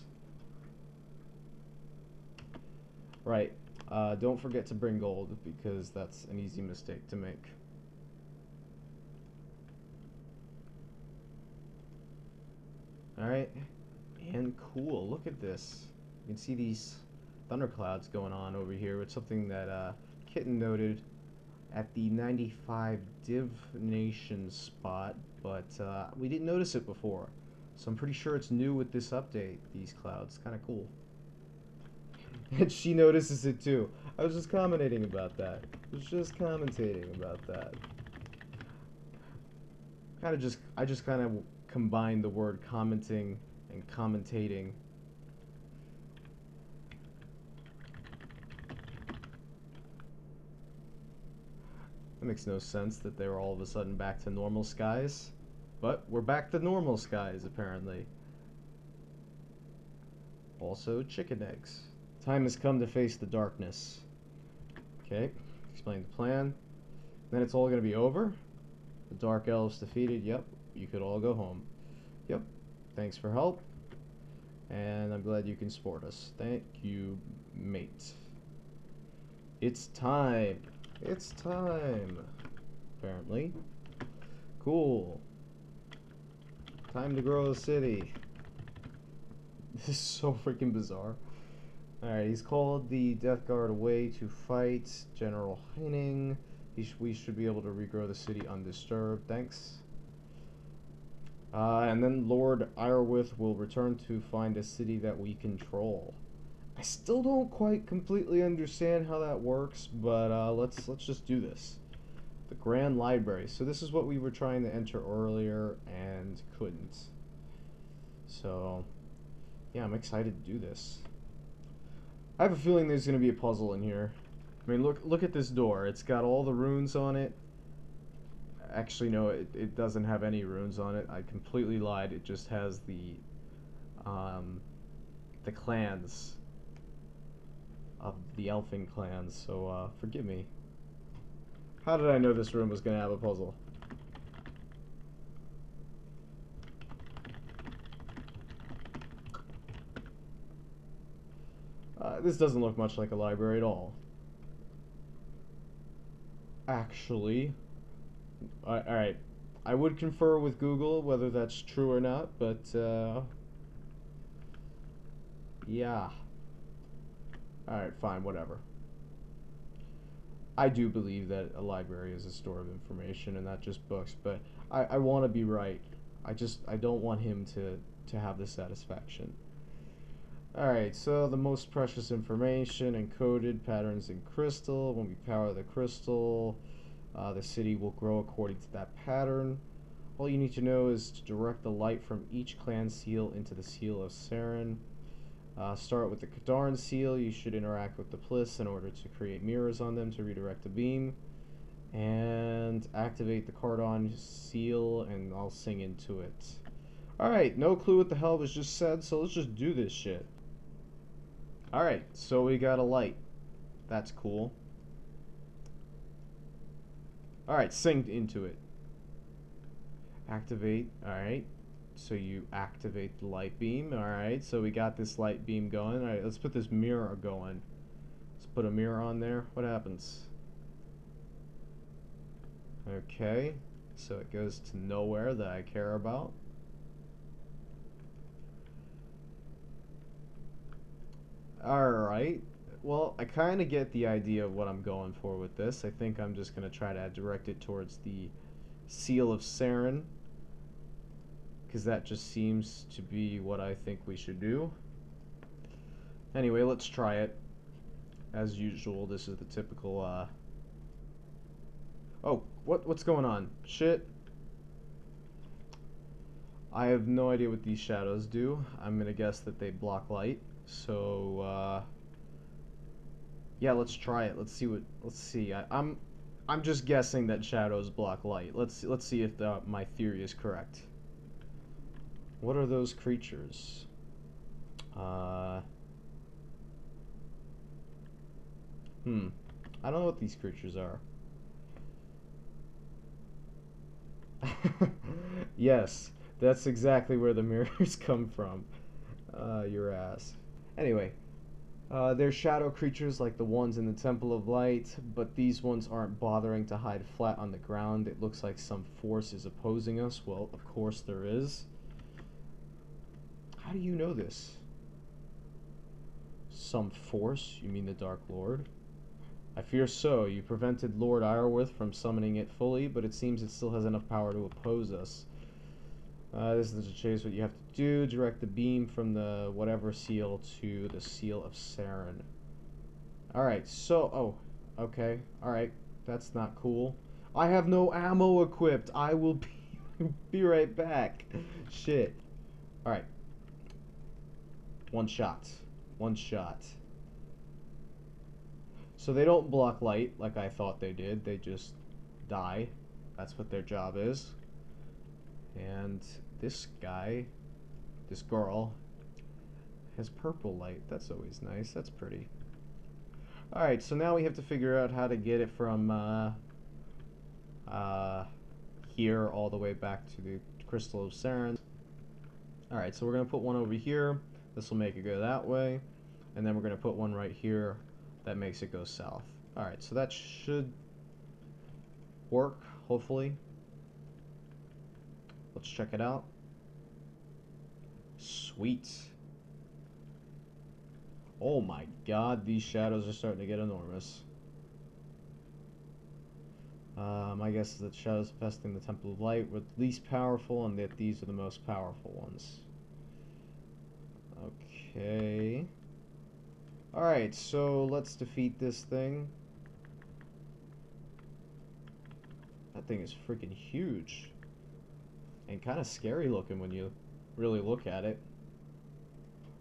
Right. Don't forget to bring gold, because that's an easy mistake to make. Alright. And cool. Look at this. You can see these thunderclouds going on over here. It's something that Kitten noted at the 95 divination spot, but we didn't notice it before. So I'm pretty sure it's new with this update, these clouds. Kind of cool. And she notices it too. I was just commentating about that. I just kind of combined the word commenting and commentating. That makes no sense that they were all of a sudden back to normal skies. But we're back to normal skies, apparently. Also, chicken eggs. Time has come to face the darkness. Okay, explain the plan. Then it's all going to be over. The Dark Elves defeated. Yep, you could all go home. Yep, thanks for help. And I'm glad you can support us. Thank you, mate. It's time. It's time. Apparently. Cool. Time to grow a city. This is so freaking bizarre. Alright, he's called the Death Guard away to fight General Heining. We should be able to regrow the city undisturbed. Thanks. And then Lord Iorwerth will return to find a city that we control. I still don't quite completely understand how that works, but let's just do this. The Grand Library. So this is what we were trying to enter earlier and couldn't. So yeah, I'm excited to do this. I have a feeling there's going to be a puzzle in here. I mean, look at this door. It's got all the runes on it. Actually, no, it doesn't have any runes on it. I completely lied. It just has the clans of the elfin clans. So forgive me. How did I know this room was going to have a puzzle? This doesn't look much like a library at all. Actually, alright, I would confer with Google whether that's true or not, but yeah. Alright, fine, whatever. I do believe that a library is a store of information and not just books, but I want to be right. I don't want him to have the satisfaction. Alright, so the most precious information encoded patterns in crystal. When we power the crystal, the city will grow according to that pattern. All you need to know is to direct the light from each clan seal into the seal of Saren. Start with the Cadarn seal. You should interact with the Pliss in order to create mirrors on them to redirect the beam. And activate the Cardoon seal, and I'll sing into it. Alright, no clue what the hell was just said, so let's just do this shit. Alright, so we got a light. That's cool. Alright, sing into it. Activate, alright. So you activate the light beam, alright. So we got this light beam going. Alright, let's put this mirror going. Let's put a mirror on there. What happens? Okay, so it goes to nowhere that I care about. Alright, well, I kind of get the idea of what I'm going for with this. I think I'm just going to try to direct it towards the Seal of Saren. because that just seems to be what I think we should do. Anyway, let's try it. As usual, this is the typical, Oh, what's going on? Shit. I have no idea what these shadows do. I'm gonna guess that they block light. So, yeah, let's try it. Let's see. I'm just guessing that shadows block light. Let's see if my theory is correct. What are those creatures? I don't know what these creatures are. Yes, that's exactly where the mirrors come from. Your ass. Anyway, they're shadow creatures like the ones in the Temple of Light, but these ones aren't bothering to hide flat on the ground. It looks like some force is opposing us. Well, of course there is. How do you know this? Some force? You mean the Dark Lord? I fear so. You prevented Lord Iorwerth from summoning it fully, but it seems it still has enough power to oppose us. This is to chase what you have to do. Direct the beam from the whatever seal to the seal of Saren. Alright, so... Oh, okay. Alright, that's not cool. I have no ammo equipped. I will be right back. Shit. Alright. One shot. One shot. So they don't block light like I thought they did. They just die. That's what their job is. And this guy, this girl, has purple light. That's always nice. That's pretty. Alright, so now we have to figure out how to get it from here all the way back to the Crystal of Saren. Alright, so we're going to put one over here. This will make it go that way. And then we're going to put one right here. That makes it go south. Alright, so that should work, hopefully. Let's check it out. Sweet. Oh my god, these shadows are starting to get enormous. My guess is that shadows infesting the Temple of Light were the least powerful, and that these are the most powerful ones. Okay. Alright, so let's defeat this thing. That thing is freaking huge. And kind of scary looking when you really look at it.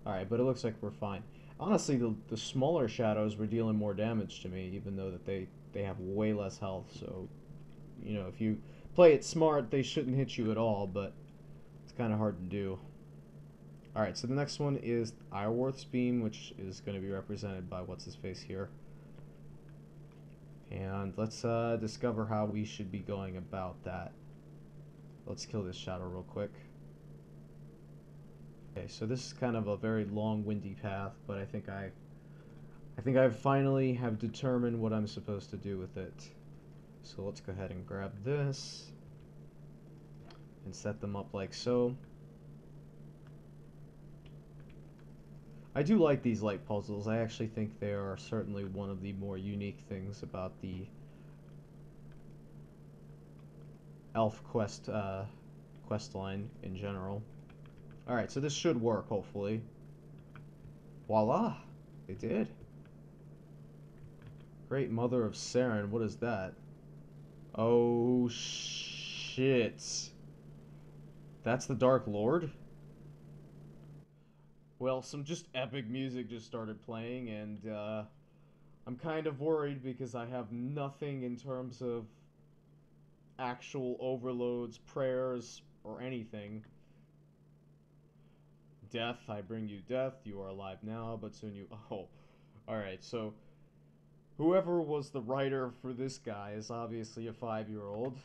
Alright, but it looks like we're fine. Honestly, the smaller shadows were dealing more damage to me, even though that they have way less health, so... You know, if you play it smart, they shouldn't hit you at all, but it's kind of hard to do. Alright, so the next one is Iorwerth's beam, which is going to be represented by what's-his-face here. And let's discover how we should be going about that. Let's kill this shadow real quick. Okay, so this is kind of a very long, windy path, but I think I finally have determined what I'm supposed to do with it. So let's go ahead and grab this and set them up like so. I do like these light puzzles. I actually think they are certainly one of the more unique things about the elf quest line in general. Alright, so this should work, hopefully. Voila! It did. Great Mother of Saren, what is that? Oh, shit. That's the Dark Lord? Well, some just epic music just started playing, and I'm kind of worried because I have nothing in terms of actual overloads, prayers, or anything. Death, I bring you death, you are alive now, but soon you... Oh, alright, so... Whoever was the writer for this guy is obviously a 5-year-old.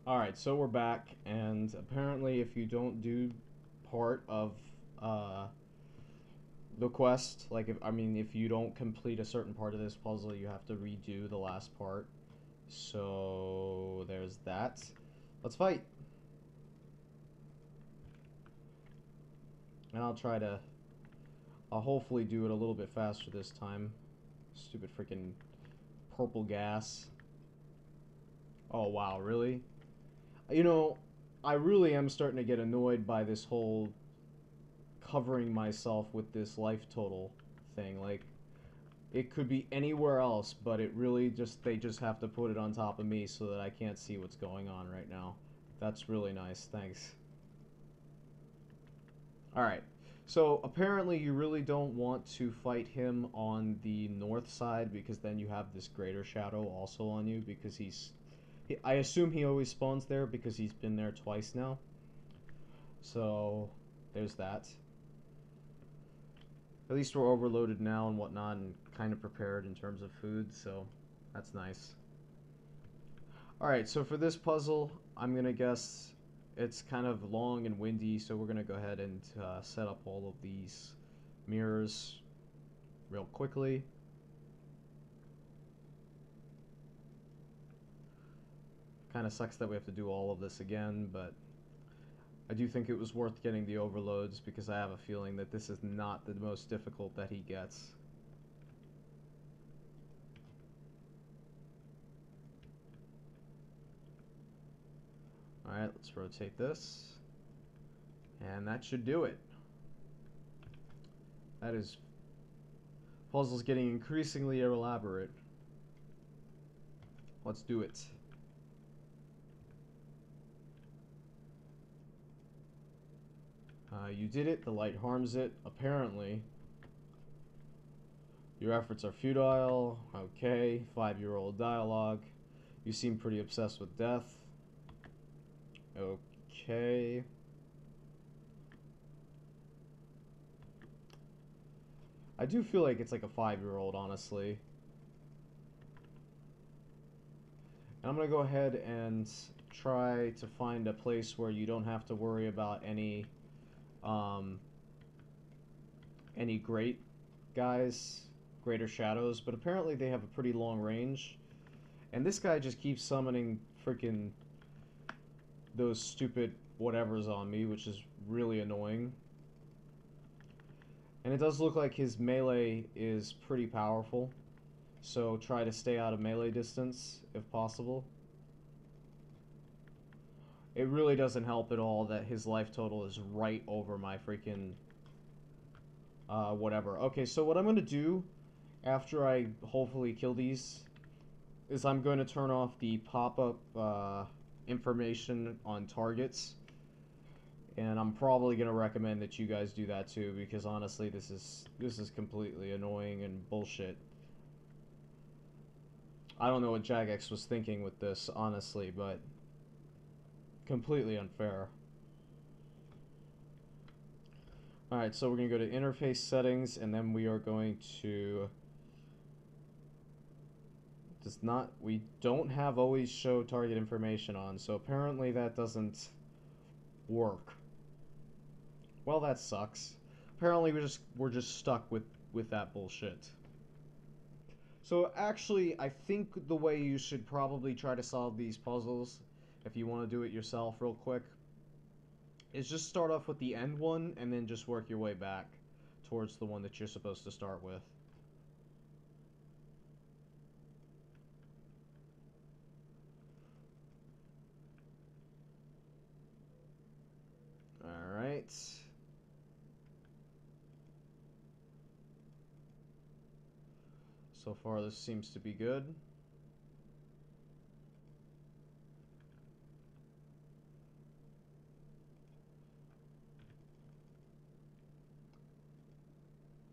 Alright, so we're back, and apparently if you don't do part of the quest, like if you don't complete a certain part of this puzzle, you have to redo the last part. So there's that. Let's fight. And I'll hopefully do it a little bit faster this time. Stupid freaking purple gas. Oh wow, really? You know, I really am starting to get annoyed by this whole covering myself with this life total thing. Like, it could be anywhere else, but it really just, they just have to put it on top of me so that I can't see what's going on right now. That's really nice, thanks. Alright, so apparently you really don't want to fight him on the north side because then you have this greater shadow also on you because I assume he always spawns there because he's been there twice now. So, there's that. At least we're overloaded now and whatnot and kind of prepared in terms of food, so that's nice. Alright, so for this puzzle, I'm going to guess it's kind of long and windy, so we're going to go ahead and set up all of these mirrors real quickly. Kind of sucks that we have to do all of this again, but I do think it was worth getting the overloads because I have a feeling that this is not the most difficult that he gets. Alright, let's rotate this. And that should do it. That is... Puzzle's getting increasingly elaborate. Let's do it. You did it, the light harms it, apparently. Your efforts are futile. Okay, 5-year-old dialogue. You seem pretty obsessed with death. Okay. I do feel like it's like a 5-year-old, honestly. And I'm gonna go ahead and try to find a place where you don't have to worry about any great guys, greater shadows, but apparently they have a pretty long range. And this guy just keeps summoning freaking those stupid whatevers on me, which is really annoying. And it does look like his melee is pretty powerful, so try to stay out of melee distance if possible. It really doesn't help at all that his life total is right over my freaking whatever. Okay, so what I'm going to do after I hopefully kill these is I'm going to turn off the pop-up information on targets. And I'm probably going to recommend that you guys do that too, because honestly this is completely annoying and bullshit. I don't know what Jagex was thinking with this, honestly, but completely unfair. Alright, so we're going to go to interface settings, and then we are going to... we don't have always show target information on, so apparently that doesn't work. Well, that sucks. Apparently we're just stuck with that bullshit. So actually, I think the way you should probably try to solve these puzzles, if you want to do it yourself real quick, is just start off with the end one and then just work your way back towards the one that you're supposed to start with. Alright. So far this seems to be good.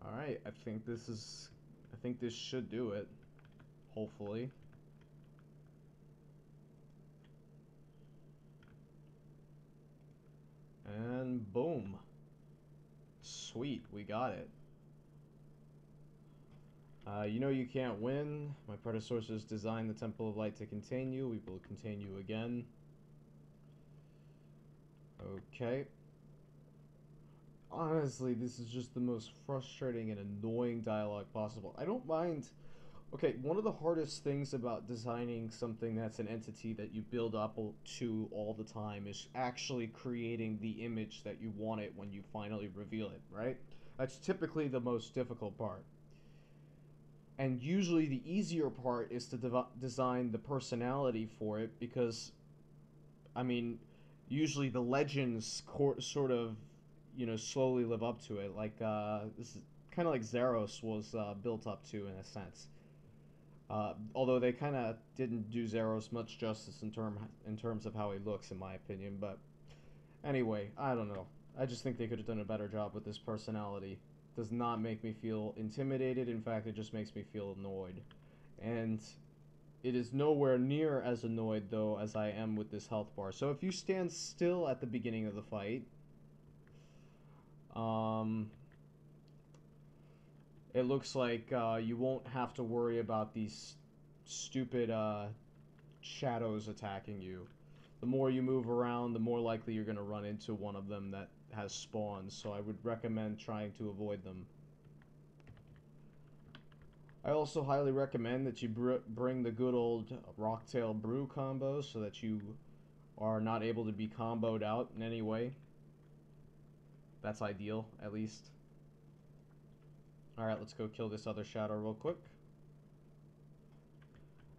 Alright, I think this should do it. Hopefully. And boom. Sweet, we got it. You know you can't win. My predecessors designed the Temple of Light to contain you. We will contain you again. Okay. Honestly, this is just the most frustrating and annoying dialogue possible. I don't mind... Okay, one of the hardest things about designing something that's an entity that you build up to all the time is actually creating the image that you want it when you finally reveal it, right? That's typically the most difficult part. And usually the easier part is to design the personality for it because, I mean, usually the legends sort of, you know, slowly live up to it. Like, this is kind of like Zaros was built up to in a sense. Although they kind of didn't do Zaros much justice in terms of how he looks, in my opinion. But anyway, I don't know. I just think they could have done a better job with this personality. Does not make me feel intimidated. In fact, it just makes me feel annoyed. And it is nowhere near as annoyed, though, as I am with this health bar. So if you stand still at the beginning of the fight, it looks like you won't have to worry about these stupid shadows attacking you. The more you move around, the more likely you're going to run into one of them that has spawns, so I would recommend trying to avoid them. I also highly recommend that you bring the good old Rocktail Brew combo so that you are not able to be comboed out in any way. That's ideal, at least. Alright, let's go kill this other shadow real quick.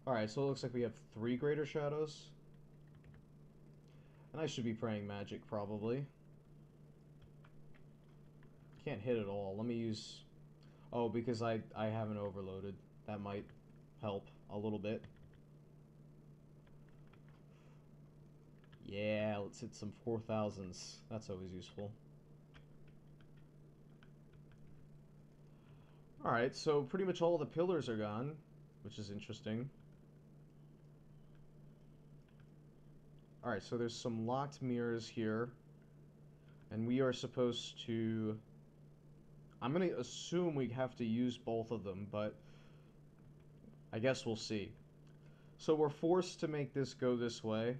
Alright, so it looks like we have 3 greater shadows. And I should be praying magic, probably. Can't hit it all. Let me use... Oh, because I haven't overloaded. That might help a little bit. Yeah, let's hit some 4,000s. That's always useful. Alright, so pretty much all the pillars are gone, which is interesting. Alright, so there's some locked mirrors here. And we are supposed to... I'm going to assume we have to use both of them, but I guess we'll see. So we're forced to make this go this way.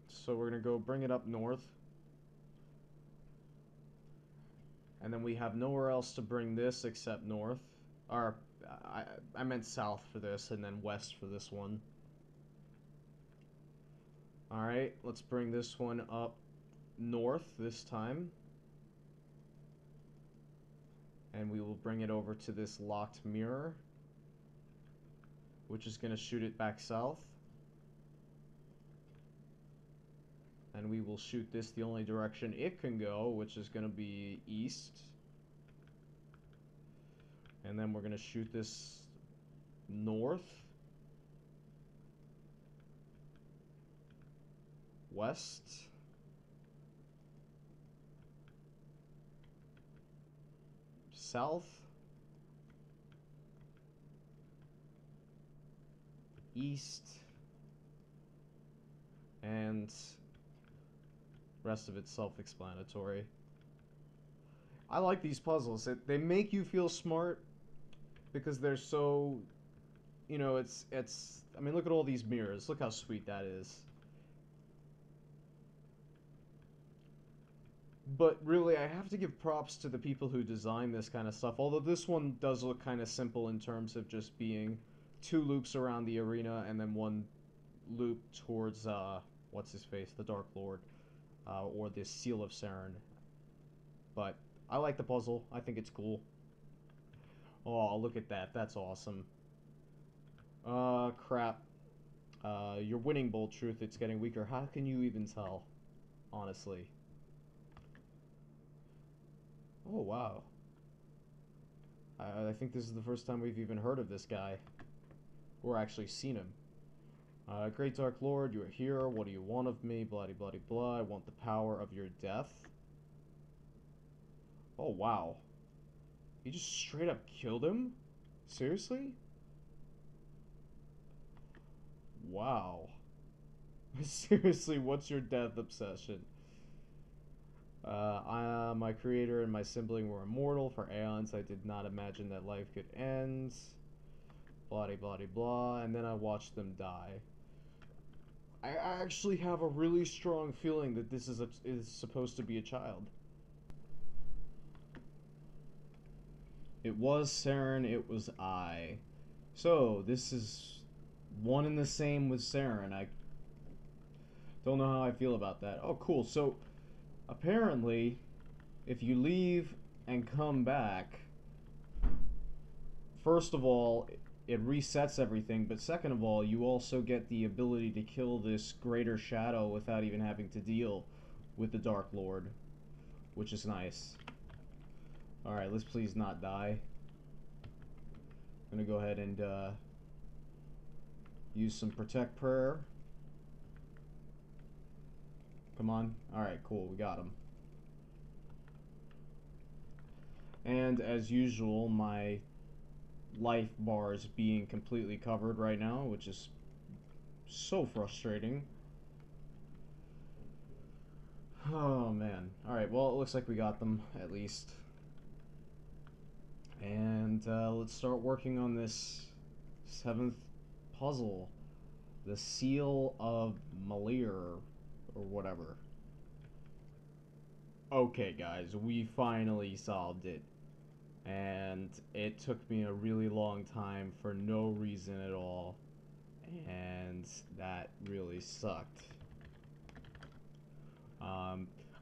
So we're going to go bring it up north. And then we have nowhere else to bring this except north. Or, I meant south for this, and then west for this one. Alright, let's bring this one up north this time. And we will bring it over to this locked mirror, which is going to shoot it back south. And we will shoot this the only direction it can go, which is going to be east. And then we're going to shoot this north, west, south, east, and rest of it's self-explanatory. I like these puzzles. They make you feel smart because they're so, you know, it's I mean, look at all these mirrors. Look how sweet that is. But really, I have to give props to the people who design this kind of stuff. Although this one does look kind of simple in terms of just being 2 loops around the arena and then 1 loop towards, what's his face, the Dark Lord, or the Seal of Saren. But I like the puzzle. I think it's cool. Oh, look at that. That's awesome. Crap. Your winning bolt truth, it's getting weaker. How can you even tell? Honestly. Oh, wow. I think this is the first time we've even heard of this guy. Or actually seen him. Great Dark Lord, you are here. What do you want of me? Bloody, bloody, blah. I want the power of your death. Oh, wow. You just straight up killed him? Seriously? Wow. Seriously, what's your death obsession? My creator and my sibling were immortal for aeons. I did not imagine that life could end. Blah, blah, blah. And then I watched them die. I actually have a really strong feeling that this is supposed to be a child. It was Saren, it was I. So, this is one and the same with Saren. I don't know how I feel about that. Oh, cool. So, apparently, if you leave and come back, first of all, it resets everything, but second of all, you also get the ability to kill this greater shadow without even having to deal with the Dark Lord, which is nice. Alright, let's please not die. I'm gonna go ahead and use some Protect Prayer. Come on. Alright, cool, we got him. And as usual, my life bar is being completely covered right now, which is so frustrating. Oh man. Alright, well, it looks like we got them, at least. And let's start working on this 7th puzzle. The Seal of Meilyr, or whatever. Okay, guys, we finally solved it. And it took me a really long time for no reason at all. And that really sucked.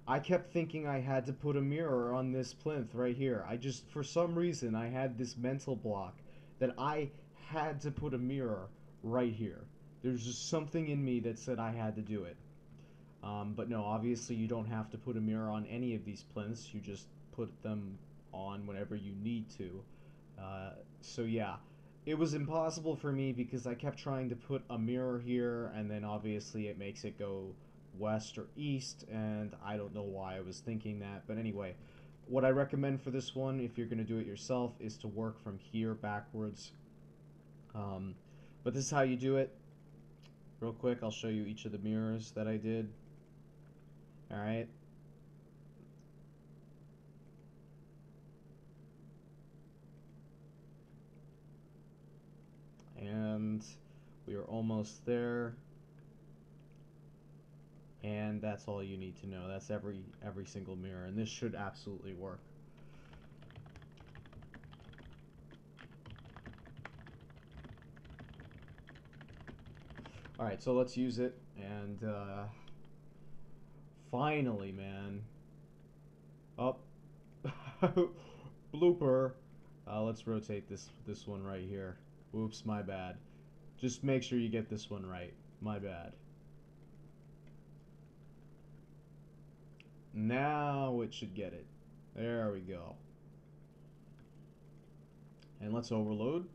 I kept thinking I had to put a mirror on this plinth right here. For some reason, I had this mental block that I had to put a mirror right here. There's just something in me that said I had to do it. But no, obviously you don't have to put a mirror on any of these plinths. You just put them on whenever you need to. So yeah, it was impossible for me because I kept trying to put a mirror here, and then obviously it makes it go west or east, and I don't know why I was thinking that. But anyway, what I recommend for this one, if you're going to do it yourself, is to work from here backwards. But this is how you do it. Real quick, I'll show you each of the mirrors that I did. Alright. And we are almost there. And that's all you need to know. That's every single mirror, and this should absolutely work. Alright, so let's use it, and finally, man. Oh. Blooper. Let's rotate this one right here. Oops, my bad. Just make sure you get this one right. My bad. Now it should get it. There we go. And let's overload.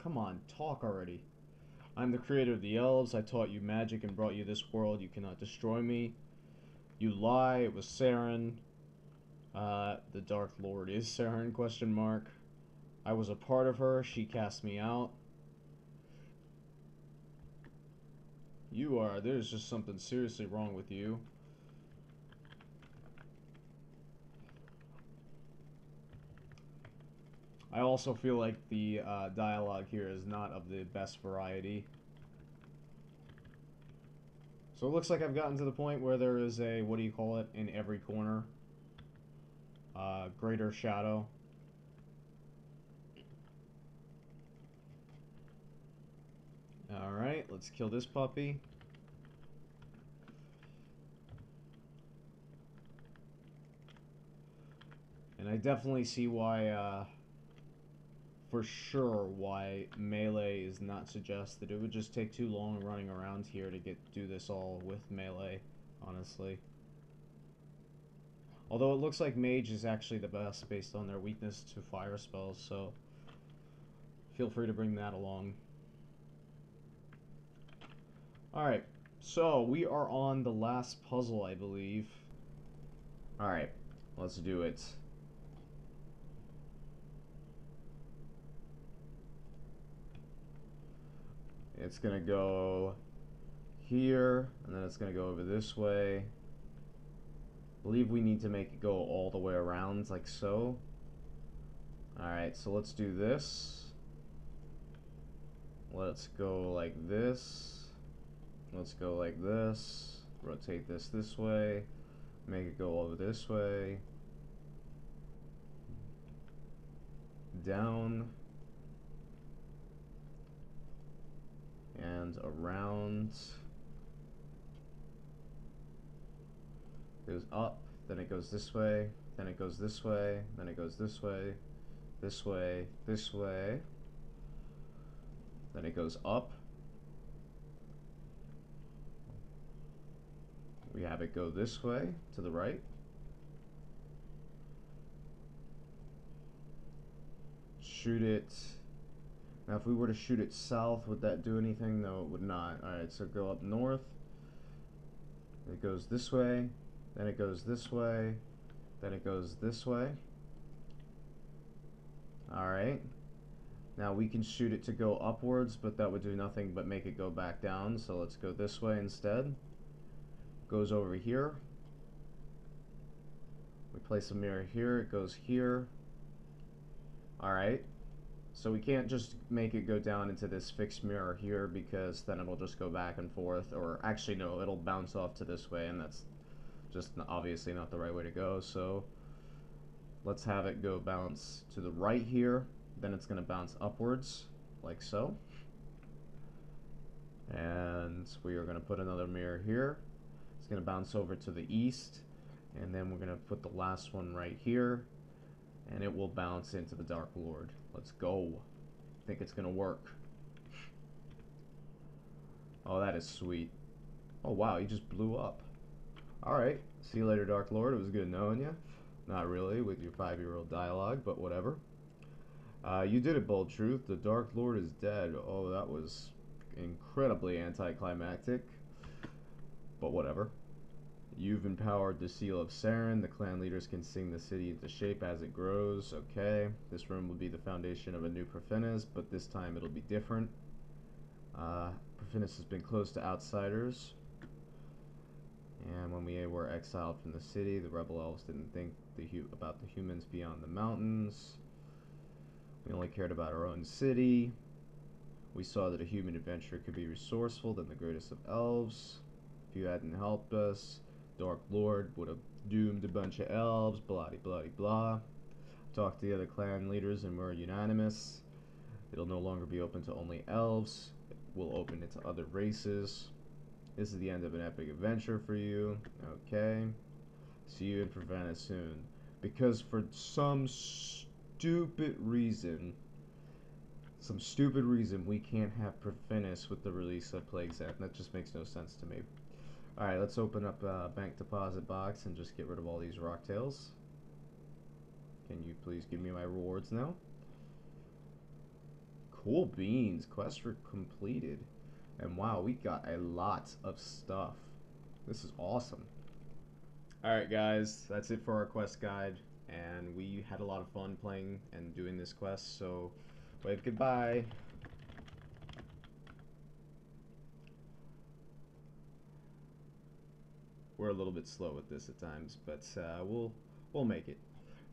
Come on, talk already. I'm the creator of the elves. I taught you magic and brought you this world. You cannot destroy me. You lie. It was Saren. The Dark Lord is Saren, question mark. I was a part of her. She cast me out. You are. There's just something seriously wrong with you. I also feel like the dialogue here is not of the best variety. So it looks like I've gotten to the point where there is a, what do you call it, in every corner. Greater shadow. Alright, let's kill this puppy. And I definitely see why, for sure, why melee is not suggested. It would just take too long running around here to do this all with melee, honestly. Although it looks like mage is actually the best based on their weakness to fire spells, so feel free to bring that along. Alright, so we are on the last puzzle, I believe. Alright, let's do it. It's gonna go here, and then it's gonna go over this way. I believe we need to make it go all the way around, like so. Alright, so let's do this. Let's go like this. Let's go like this. Rotate this way. Make it go over this way. Down. And around. Goes up then it goes this way, then it goes this way, then it goes this way, this way, this way, then it goes up. We have it go this way to the right. Shoot it. Now if we were to shoot it south, would that do anything? No, it would not. Alright, so go up north. It goes this way, then it goes this way, then it goes this way. Alright. Now we can shoot it to go upwards, but that would do nothing but make it go back down, so let's go this way instead. Goes over here. We place a mirror here, it goes here. Alright. So we can't just make it go down into this fixed mirror here, because then it'll just go back and forth, or actually no, it'll bounce off to this way, and that's just obviously not the right way to go. So let's have it go bounce to the right here, then it's going to bounce upwards like so, and we are going to put another mirror here. It's going to bounce over to the east, and then we're going to put the last one right here, and it will bounce into the Dark Lord. Let's go. I think it's gonna work. Oh, that is sweet. Oh wow, he just blew up. Alright, see you later, Dark Lord. It was good knowing you. Not really, with your 5-year-old dialogue, but whatever. You did it, Bold Truth. The Dark Lord is dead. Oh, that was incredibly anticlimactic. But whatever. You've empowered the Seal of Saren. The clan leaders can sing the city into shape as it grows. Okay. This room will be the foundation of a new Profinis, but this time it'll be different. Profinis has been closed to outsiders. And when we were exiled from the city, the rebel elves didn't think about the humans beyond the mountains. We only cared about our own city. We saw that a human adventurer could be resourceful than the greatest of elves. If you hadn't helped us, Dark Lord would have doomed a bunch of elves, blah blah blah. Talked to the other clan leaders and we're unanimous. It'll no longer be open to only elves. It will open it to other races. This is the end of an epic adventure for you. Okay. See you in Profinis soon. Because for some stupid reason, we can't have Profinis with the release of Plague's End. That just makes no sense to me. Alright, let's open up a bank deposit box and just get rid of all these rocktails. Can you please give me my rewards now? Cool beans. Quest completed. And wow, we got a lot of stuff. This is awesome. Alright guys, that's it for our quest guide. And we had a lot of fun playing and doing this quest, so wave goodbye. We're a little bit slow with this at times, but we'll make it.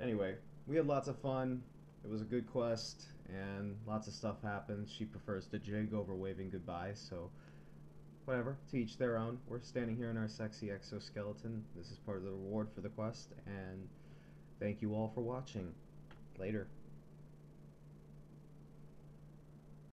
Anyway, we had lots of fun. It was a good quest, and lots of stuff happened. She prefers to jig over waving goodbye, so whatever, to each their own. We're standing here in our sexy exoskeleton. This is part of the reward for the quest, and thank you all for watching. Later.